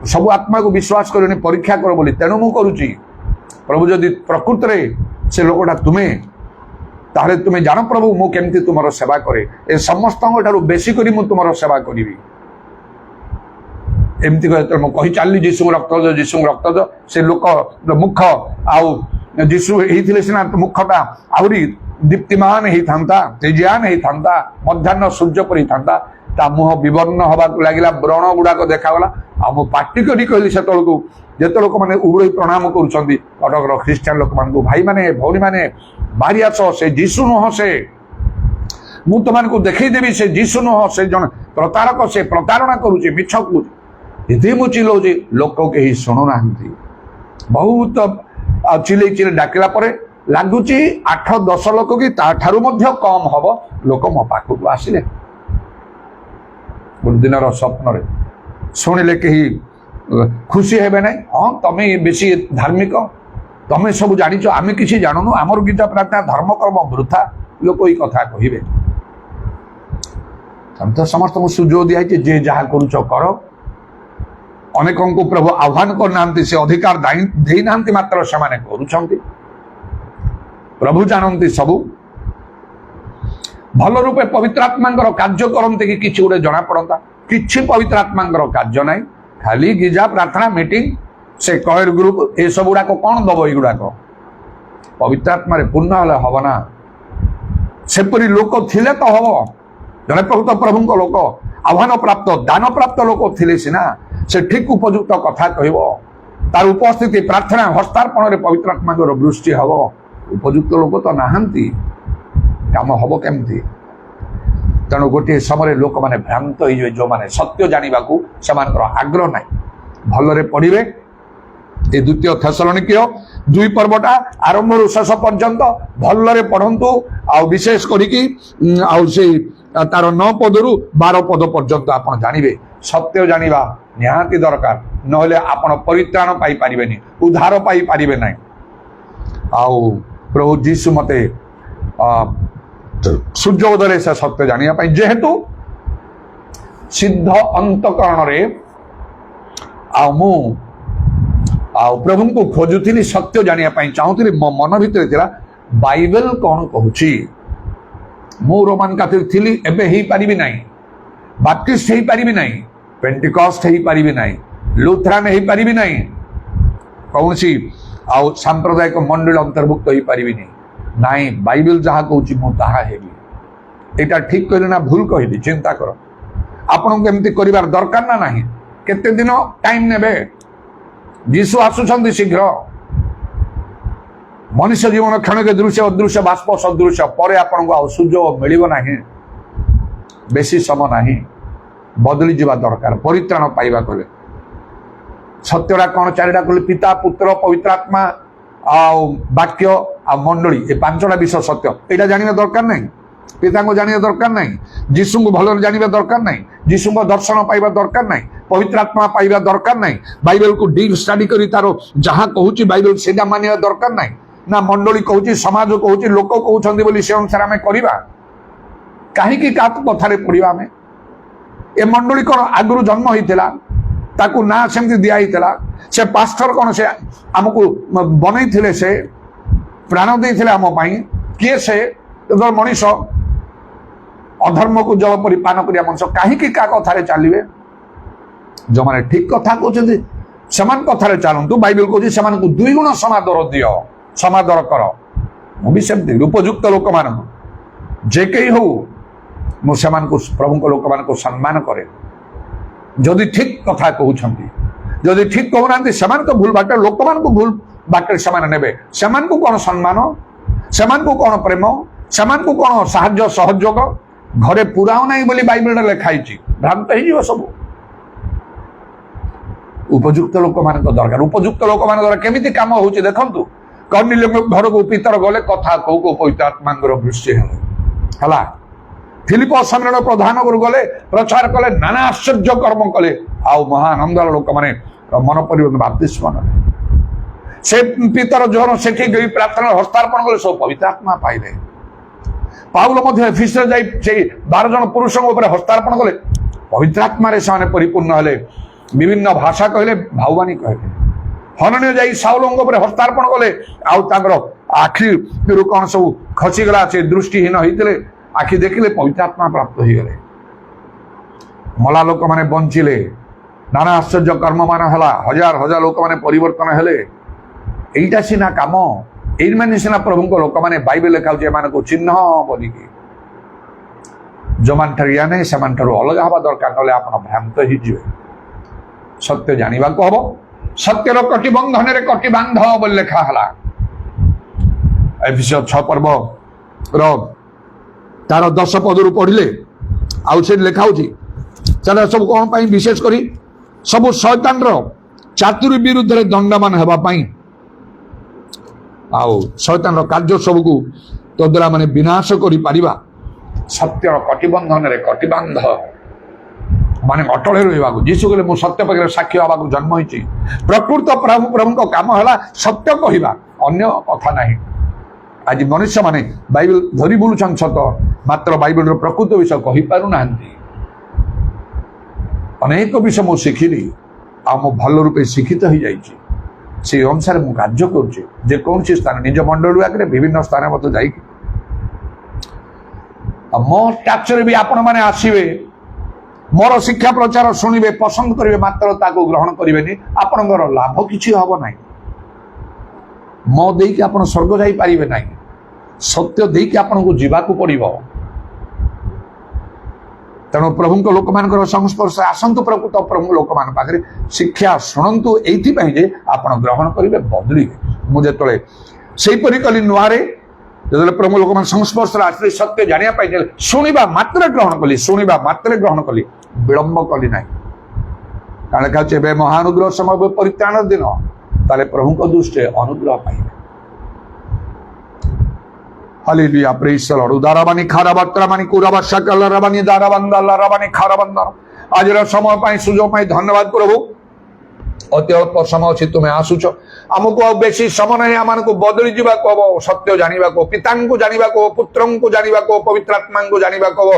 सब आत्मा को विश्वास कर परीक्षा कर बोली तेणु मु करुच्ची प्रभु जदि प्रकृत में से लोकटा तुम्हें ताहले तुम्हें जान प्रभु मु केमती तुम सेवा करे ए समस्त बेसी करी मु तुम सेवा करी एमती कही चली जीशु रक्त से लोक मुख आउ जीशु होते सीना मुखटा आहरी दीप्तिमान होता तेजियान होता मध्याह्न सूर्य पर होता ता मुह विवर्ण हवा लगे व्रण गुड़ाक देखागला आ मु पार्टी करी कहली से को जिते लोक मैंने उबड़ी प्रणाम कटकर ख्रीस्टान लोक मान भाई मैंने भौणी मैंने बाहरी आस से जीशु नुह से मु तुमको देखईदेवी से जीशु नुह से जन प्रतारक से प्रतारणा करुचे मिछ कहे मु चिल्लाऊँ लोक कहीं शुणुना बहुत चिल्ले चिल्ले डाकिला लगुच 8-10 लोक कि ताठारू कम हम लोक मो पाखक आसिले गोटे दिन स्वप्न शुणिले कहीं खुशी हेबे ना हाँ तुम्हें बेसी धार्मिक तुम्हें सब जानिच आम किसी जानूनु आमर गीता प्रार्थना धर्म कर्म वृथा लोक ये कथा कहे तो समस्त सुजोग दिखाई जे जहाँ करुच कर अनेक को प्रभु आह्वान करना से अधिकार देना मात्र से करुँच प्रभु जानती सबू भल रूपे पवित्र आत्मा कार्य करते कि किसी गोटे जना पड़ता कि पवित्र आत्मा कार्य ना खाली गिजा प्रार्थना मीटिंग से कयर ग्रुप ये सब गुड़ाक कौन दब युड़ाक पवित्र आत्मा पूर्ण हम ना सेपरी लोक थिले तो हम जड़े प्रभुत प्रभु लोक आह्वान प्राप्त दान प्राप्त लोक थिले सीना से ठीक उपयुक्त कथा कह तार उपस्थिति प्रार्थना हस्तार्पण पवित्र आत्मा वृष्टि हम उपयुक्त लोक तो नहांती काम हम केमती तेणु गोटे समय लोक मैंने भ्रांत हो जो मैंने सत्य जानवा से आग्रह ना भलरे पढ़े ये द्वितीय थेसलोनिकीय 2 पर्वटा आरंभ शेष पर्यंत भलरे पढ़ंतु आ विशेष करिकी तार 9 पदरु 12 पद पर्यंत आप जानवे सत्य जानवा निहाती दरकार नहले आपण परित्राण पाई पारिबेनी उद्धार पाई पारिबे ना आउ प्रभु जीशु मते सूर्योदय से सत्य जाना जेहेतु सिद्ध अंतकरण प्रभु को खोजुली सत्य जानापी चाहूली मो मन भितर बाइबल कौन कहूँ मु रोमान कैथोलिक थी एबे ही पारिबी नाही बाप्टिस्ट ही पारिबी नाही पेंटिकस्ट ही पारिबी नाही लुथरान ही पारिबी नाही कौन सी आउ सांप्रदायिक मंडल अंतर्भुक्त हो पारिबी नहीं बाइबल जहाँ कहूँ मुझे यहाँ ठीक कहली ना भूल कहली चिंता कर आपन को एमती कर दरकार ना नहीं केते दिन टाइम नेबे जीशु आसुछंती शीघ्र मनुष्य जीवन क्षण के दृश्य अदृश्य बाष्प सदृश्य पर आपन को सुजोग मिल ना बेसी समय ना बदली जा दरकार परित्राण पाइबा कले ସତ୍ୟଟା କ'ଣ ଚାରିଟା କହିଲେ ପିତା ପୁତ୍ର ପବିତ୍ର ଆତ୍ମା ଆଉ ବାକ୍ୟ ଆଉ ମଣ୍ଡଳୀ ଏ ପାଞ୍ଚଟା ବିଷୟ ସତ୍ୟ। ଏଇଟା ଜାଣିବା ଦରକାର ନାହିଁ। ପିତାଙ୍କୁ ଜାଣିବା ଦରକାର ନାହିଁ, ଯୀଶୁଙ୍କୁ ଭଲରେ ଜାଣିବା ଦରକାର ନାହିଁ, ଯୀଶୁଙ୍କ ଦର୍ଶନ ପାଇବା ଦରକାର ନାହିଁ, ପବିତ୍ର ଆତ୍ମା ପାଇବା ଦରକାର ନାହିଁ, ବାଇବେଲକୁ ଡିପ୍ ଷ୍ଟଡି କରି ତାର ଯାହା କହୁଛି ବାଇବେଲ ସେଇଟା ମାନିବା ଦରକାର ନାହିଁ। ନା ମଣ୍ଡଳୀ କହୁଛି, ସମାଜ କହୁଛି, ଲୋକ କହୁଛନ୍ତି ବୋଲି ସେ ଅନୁସାରେ ଆମେ କରିବା। କାହିଁକି କାହା କଥାରେ ପଡ଼ିବା ଆମେ? ଏ ମଣ୍ଡଳୀ କ'ଣ ଆଗରୁ ଜନ୍ମ ହେଇଥିଲା? ତାକୁ ନାଁ ସେମିତି ଦିଆ ହେଇଥିଲା? ସେ ପାଷ୍ଟର କ'ଣ ସେ ଆମକୁ ବନେଇଥିଲେ? ସେ ପ୍ରାଣ ଦେଇଥିଲେ ଆମ ପାଇଁ? କିଏ ସେ? ମଣିଷ, ଅଧର୍ମକୁ ଜଳ ପରି ପାନ କରିବା ମଣିଷ। କାହିଁକି କାହା କଥାରେ ଚାଲିବେ? ଯେଉଁମାନେ ଠିକ କଥା କହୁଛନ୍ତି ସେମାନଙ୍କ କଥାରେ ଚାଲନ୍ତୁ। ବାଇବେଲ କହୁଛି ସେମାନଙ୍କୁ 2 ଗୁଣ ସମାଦର ଦିଅ, ସମାଦର କର। ମୁଁ ବି ସେମିତି ଉପଯୁକ୍ତ ଲୋକମାନଙ୍କୁ ଯେ କେହି ହଉ ମୁଁ ସେମାନଙ୍କୁ ପ୍ରଭୁଙ୍କ ଲୋକମାନଙ୍କୁ ସମ୍ମାନ କରେ। ଯଦି ଠିକ କଥା କହୁଛନ୍ତି, ଯଦି ଠିକ କହୁନାହାନ୍ତି ସେମାନେ ତ ଭୁଲ ବାଟରେ, ଲୋକମାନଙ୍କୁ ଭୁଲ ବାଟରେ ସେମାନେ ନେବେ। ସେମାନଙ୍କୁ କ'ଣ ସମ୍ମାନ, ସେମାନଙ୍କୁ କ'ଣ ପ୍ରେମ, ସେମାନଙ୍କୁ କ'ଣ ସାହାଯ୍ୟ ସହଯୋଗ? ଘରେ ପୁରାଉ ନାହିଁ ବୋଲି ବାଇବେଲରେ ଲେଖା ହେଇଛି, ଭ୍ରାନ୍ତ ହେଇଯିବ ସବୁ। ଉପଯୁକ୍ତ ଲୋକମାନଙ୍କ ଦରକାର। ଉପଯୁକ୍ତ ଲୋକମାନଙ୍କ ଦ୍ୱାରା କେମିତି କାମ ହଉଛି ଦେଖନ୍ତୁ। କର୍ଣ୍ଣିଲିୟଙ୍କ ଘରକୁ ପିତର ଗଲେ, କଥା କହୁ କହୁ ପବିତ୍ର ଆତ୍ମାଙ୍କର ବୃଷ୍ଟି ହେଲା। ଫିଲିପ ସମ୍ରାଟ ପ୍ରଧାନ ଘରକୁ ଗଲେ, ପ୍ରଚାର କଲେ, ନାନା ଆଶ୍ଚର୍ଯ୍ୟ କର୍ମ କଲେ, ଆଉ ମହାନନ୍ଦର ଲୋକମାନେ ମନ ପରିବର୍ତ୍ତନ ବାପ୍ତିସ୍ମ ନେଲେ। ସେ ପିତର ଜୋର ସେଠି ଗଇ ପ୍ରାର୍ଥନା ହସ୍ତାର୍ପଣ କଲେ, ସବୁ ପବିତ୍ର ଆତ୍ମା ପାଇଲେ। ପାଉଲ ମଧ୍ୟ ଏଫେସରେ ଯାଇ ସେଇ 12 ଜଣ ପୁରୁଷଙ୍କ ଉପରେ ହସ୍ତାର୍ପଣ କଲେ, ପବିତ୍ର ଆତ୍ମାରେ ସେମାନେ ପରିପୂର୍ଣ୍ଣ ହେଲେ, ବିଭିନ୍ନ ଭାଷା କହିଲେ, ଭାଉବାଣୀ କହିଲେ। ହନନୀୟ ଯାଇ ସାଉଲଙ୍କ ଉପରେ ହସ୍ତାର୍ପଣ କଲେ, ଆଉ ତାଙ୍କର ଆଖିରୁ କ'ଣ ସବୁ ଖସିଗଲା, ସେ ଦୃଷ୍ଟିହୀନ ହେଇଥିଲେ, ଆଖି ଦେଖିଲେ, ପବିତ୍ର ଆତ୍ମା ପ୍ରାପ୍ତ ହେଇଗଲେ। ମଲା ଲୋକମାନେ ବଞ୍ଚିଲେ, ନାନା ଆଶ୍ଚର୍ଯ୍ୟ କର୍ମମାନ ହେଲା, ହଜାର ହଜାର ଲୋକମାନେ ପରିବର୍ତ୍ତନ ହେଲେ। এইটা সিনা কাম, এইମାନେ ସିନା ପ୍ରଭୁଙ୍କ ଲୋକମାନେ। ବାଇବେଲ ଲେଖାଉଛି ଏମାନଙ୍କୁ ଚିହ୍ନ ବୋଲିକି। ଯେଉଁମାନଠାରୁ ୟା ନାହିଁ ସେମାନଠାରୁ ଅଲଗା ହେବା ଦରକାର, ନହେଲେ ଆପଣ ଭ୍ରାନ୍ତ ହେଇଯିବେ। ସତ୍ୟ ଜାଣିବାକୁ ହବ, ସତ୍ୟର କଟିବନ୍ଧନରେ କଟି ବାନ୍ଧ ବୋଲି ଲେଖା ହେଲା। ଏଫେସୀୟ 6 ପର୍ବର ତାର 10 ପଦରୁ ପଢିଲେ ଆଉ ସେଠି ଲେଖା ହଉଛି ସେଟା ସବୁ କ'ଣ ପାଇଁ? ବିଶେଷ କରି ସବୁ ଶୟତାନର ଚାତୁରୀ ବିରୁଦ୍ଧରେ ଦଣ୍ଡମାନ ହେବା ପାଇଁ, ଆଉ ଶୟତାନର କାର୍ଯ୍ୟ ସବୁକୁ ତଦ୍ୱାରା ମାନେ ବିନାଶ କରିପାରିବା। ସତ୍ୟର କଟିବନ୍ଧନରେ କଟିବାନ୍ଧ ମାନେ ଅଟଳ ରହିବାକୁ। ଯୀଶୁ କହିଲେ, ମୁଁ ସତ୍ୟ ପାଖରେ ସାକ୍ଷୀ ହେବାକୁ ଜନ୍ମ ହେଇଛି। ପ୍ରକୃତ ପ୍ରଭୁଙ୍କ କାମ ହେଲା ସତ୍ୟ କହିବା, ଅନ୍ୟ କଥା ନାହିଁ। ଆଜି ମନୁଷ୍ୟମାନେ ବାଇବେଲ ଧରି ବୁଲୁଛନ୍ତି ସତ, ମାତ୍ର ବାଇବେଲର ପ୍ରକୃତ ବିଷୟ କହିପାରୁନାହାନ୍ତି। ଅନେକ ବିଷୟ ମୁଁ ଶିଖିଲି, ଆଉ ମୁଁ ଭଲ ରୂପେ ଶିକ୍ଷିତ ହେଇଯାଇଛି। সেই অনুসারে ମୁଁ କାର୍ଯ୍ୟ କରୁଛି। ଯେକୌଣସି ସ୍ଥାନ, ନିଜ ମଣ୍ଡଳୀ ଆଗରେ ବିଭିନ୍ନ ସ୍ଥାନ ମଧ୍ୟ ଯାଇକି ମୋ ଟାଚରେ ବି ଆପଣମାନେ ଆସିବେ, ମୋର ଶିକ୍ଷା ପ୍ରଚାର ଶୁଣିବେ, ପସନ୍ଦ କରିବେ, ମାତ୍ର ତାକୁ ଗ୍ରହଣ କରିବେନି, ଆପଣଙ୍କର ଲାଭ କିଛି ହବ ନାହିଁ। ମୋ ଦେଇକି ଆପଣ ସ୍ୱର୍ଗ ଯାଇପାରିବେ ନାହିଁ। ସତ୍ୟ ଦେଇକି ଆପଣଙ୍କୁ ଯିବାକୁ ପଡ଼ିବ। ତେଣୁ ପ୍ରଭୁଙ୍କ ଲୋକମାନଙ୍କର ସଂସ୍ପର୍ଶରେ ଆସନ୍ତୁ। ପ୍ରକୃତ ପ୍ରଭୁଙ୍କ ଲୋକମାନଙ୍କ ପାଖରେ ଶିକ୍ଷା ଶୁଣନ୍ତୁ, ଏଇଥିପାଇଁ ଯେ ଆପଣ ଗ୍ରହଣ କରିବେ, ବଦଳିବେ। ମୁଁ ଯେତେବେଳେ ସେଇପରି କଲି ନୂଆରେ, ଯେତେବେଳେ ପ୍ରଭୁ ଲୋକମାନେ ସଂସ୍ପର୍ଶରେ ଆସିଲେ, ସତ୍ୟ ଜାଣିବା ପାଇଁ ଶୁଣିବା ମାତ୍ରେ ଗ୍ରହଣ କଲି, ଶୁଣିବା ମାତ୍ରେ ଗ୍ରହଣ କଲି, ବିଳମ୍ବ କଲି ନାହିଁ। କାରଣ ଲେଖା ଅଛି, ଏବେ ମହାନୁଗ୍ରହ ସମୟ, ପରିତ୍ରାଣର ଦିନ, ତାହେଲେ ପ୍ରଭୁଙ୍କ ଦୃଷ୍ଟିରେ ଅନୁଗ୍ରହ ପାଇବେ। Hallelujah, praise the Lord. Udarabani kharabatramani kurabashakallarabani darabandallarabani kharabandar. ଆଜିର ସମୟ ପାଇଁ, ସୁଯୋଗ ପାଇଁ ଧନ୍ୟବାଦ ପ୍ରଭୁ। ଅତି ଅଳ୍ପ ସମୟ ଅଛି, ତୁମେ ଆସୁଛ। ଆମକୁ ଆଉ ବେଶୀ ସମୟ ନାହିଁ, ଆମମାନଙ୍କୁ ବଦଳି ଯିବାକୁ ହବ। ସତ୍ୟ ଜାଣିବାକୁ, ପିତାଙ୍କୁ ଜାଣିବାକୁ, ପୁତ୍ରଙ୍କୁ ଜାଣିବାକୁ, ପବିତ୍ର ଆତ୍ମାଙ୍କୁ ଜାଣିବାକୁ ହବ,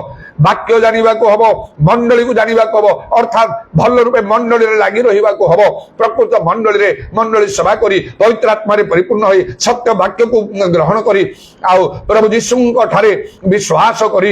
ବାକ୍ୟ ଜାଣିବାକୁ ହବ, ମଣ୍ଡଳୀକୁ ଜାଣିବାକୁ ହବ। ଅର୍ଥାତ୍ ଭଲ ରୂପେ ମଣ୍ଡଳୀରେ ଲାଗି ରହିବାକୁ ହବ। ପ୍ରକୃତ ମଣ୍ଡଳୀରେ ମଣ୍ଡଳୀ ସେବା କରି, ପବିତ୍ର ଆତ୍ମାରେ ପରିପୂର୍ଣ୍ଣ ହୋଇ, ସତ୍ୟ ବାକ୍ୟକୁ ଗ୍ରହଣ କରି, ଆଉ ପ୍ରଭୁ ଯୀଶୁଙ୍କ ଠାରେ ବିଶ୍ୱାସ କରି,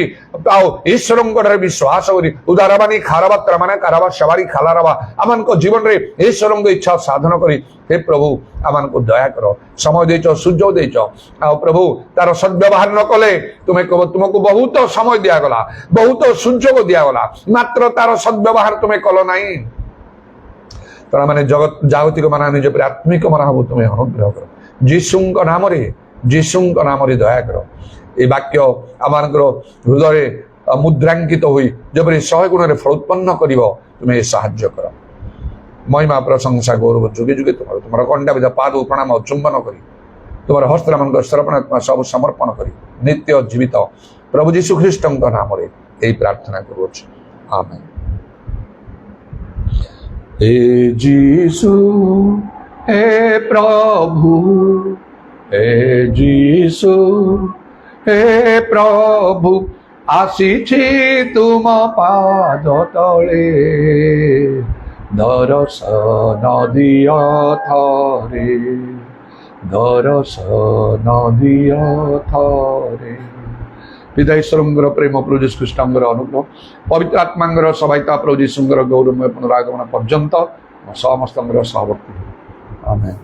ଆଉ ଈଶ୍ୱରଙ୍କ ଠାରେ ବିଶ୍ୱାସ କରି, ଉଦାରବାନୀ ଖାରବାତ୍ରା ମାନେ କାରବା ସବାରି ଖାଲାରବା ଆମମାନଙ୍କ ଜୀବନରେ ଈଶ୍ୱରଙ୍କ ଇଚ୍ଛା ସାଧନ କରି, ହେ ପ୍ରଭୁ ଆମମାନଙ୍କୁ ଦୟା କର। ସମୟ ଦେଇଛ, ସୁଯୋଗ ଦେଇଛ, ଆଉ ପ୍ରଭୁ ତାର ସଦ୍ବ୍ୟବହାର ନ କଲେ ତୁମେ କହ, ତୁମକୁ ବହୁତ ସମୟ ଦିଆଗଲା, ବହୁତ ସୁଯୋଗ ଦିଆଗଲା, ମାତ୍ର ତାର ସଦ୍ବ୍ୟବହାର ତୁମେ କଲ ନାହିଁ। ତାର ମାନେ ଜାଗତିକ ମାନ ନିଜ ଉପରେ ଆତ୍ମିକ ମାନ ହବ, ତୁମେ ଅନୁଗ୍ରହ କର। ଯୀଶୁଙ୍କ ନାମରେ, ଯୀଶୁଙ୍କ ନାମରେ ଦୟା କର। এই বাক্য আমাদের হৃদয়ে মুদ্রাঙ্কিত হই যেপরি 100 গুণরে ফল উৎপন্ন করিব, তুমি সাহায্য কর। महिमा प्रशंसा गौरव जुगे जुगे तुम्हारा कंडा विधा पाद प्रणाम चुंबन करी तुम्हारा हस्तराम श्रवण सब समर्पण करी नित्य जीवित प्रभु जीशु ख्रीष्ट नाम यही प्रार्थना करुच आमेन। हे जीशु हे प्रभु हे जीशु हे प्रभु आसीछि तुम पाद तले दर्शन दिय थरे दर्शन दिय थरे। पिता ईश्वर प्रेम प्रभु जीशु ख्रीष्ट अनुग्रह पवित्र आत्मा सहायता प्रभु जीशु गौरवमय पुनरागमन पर्यंत समस्त सहवर्ती आमेन।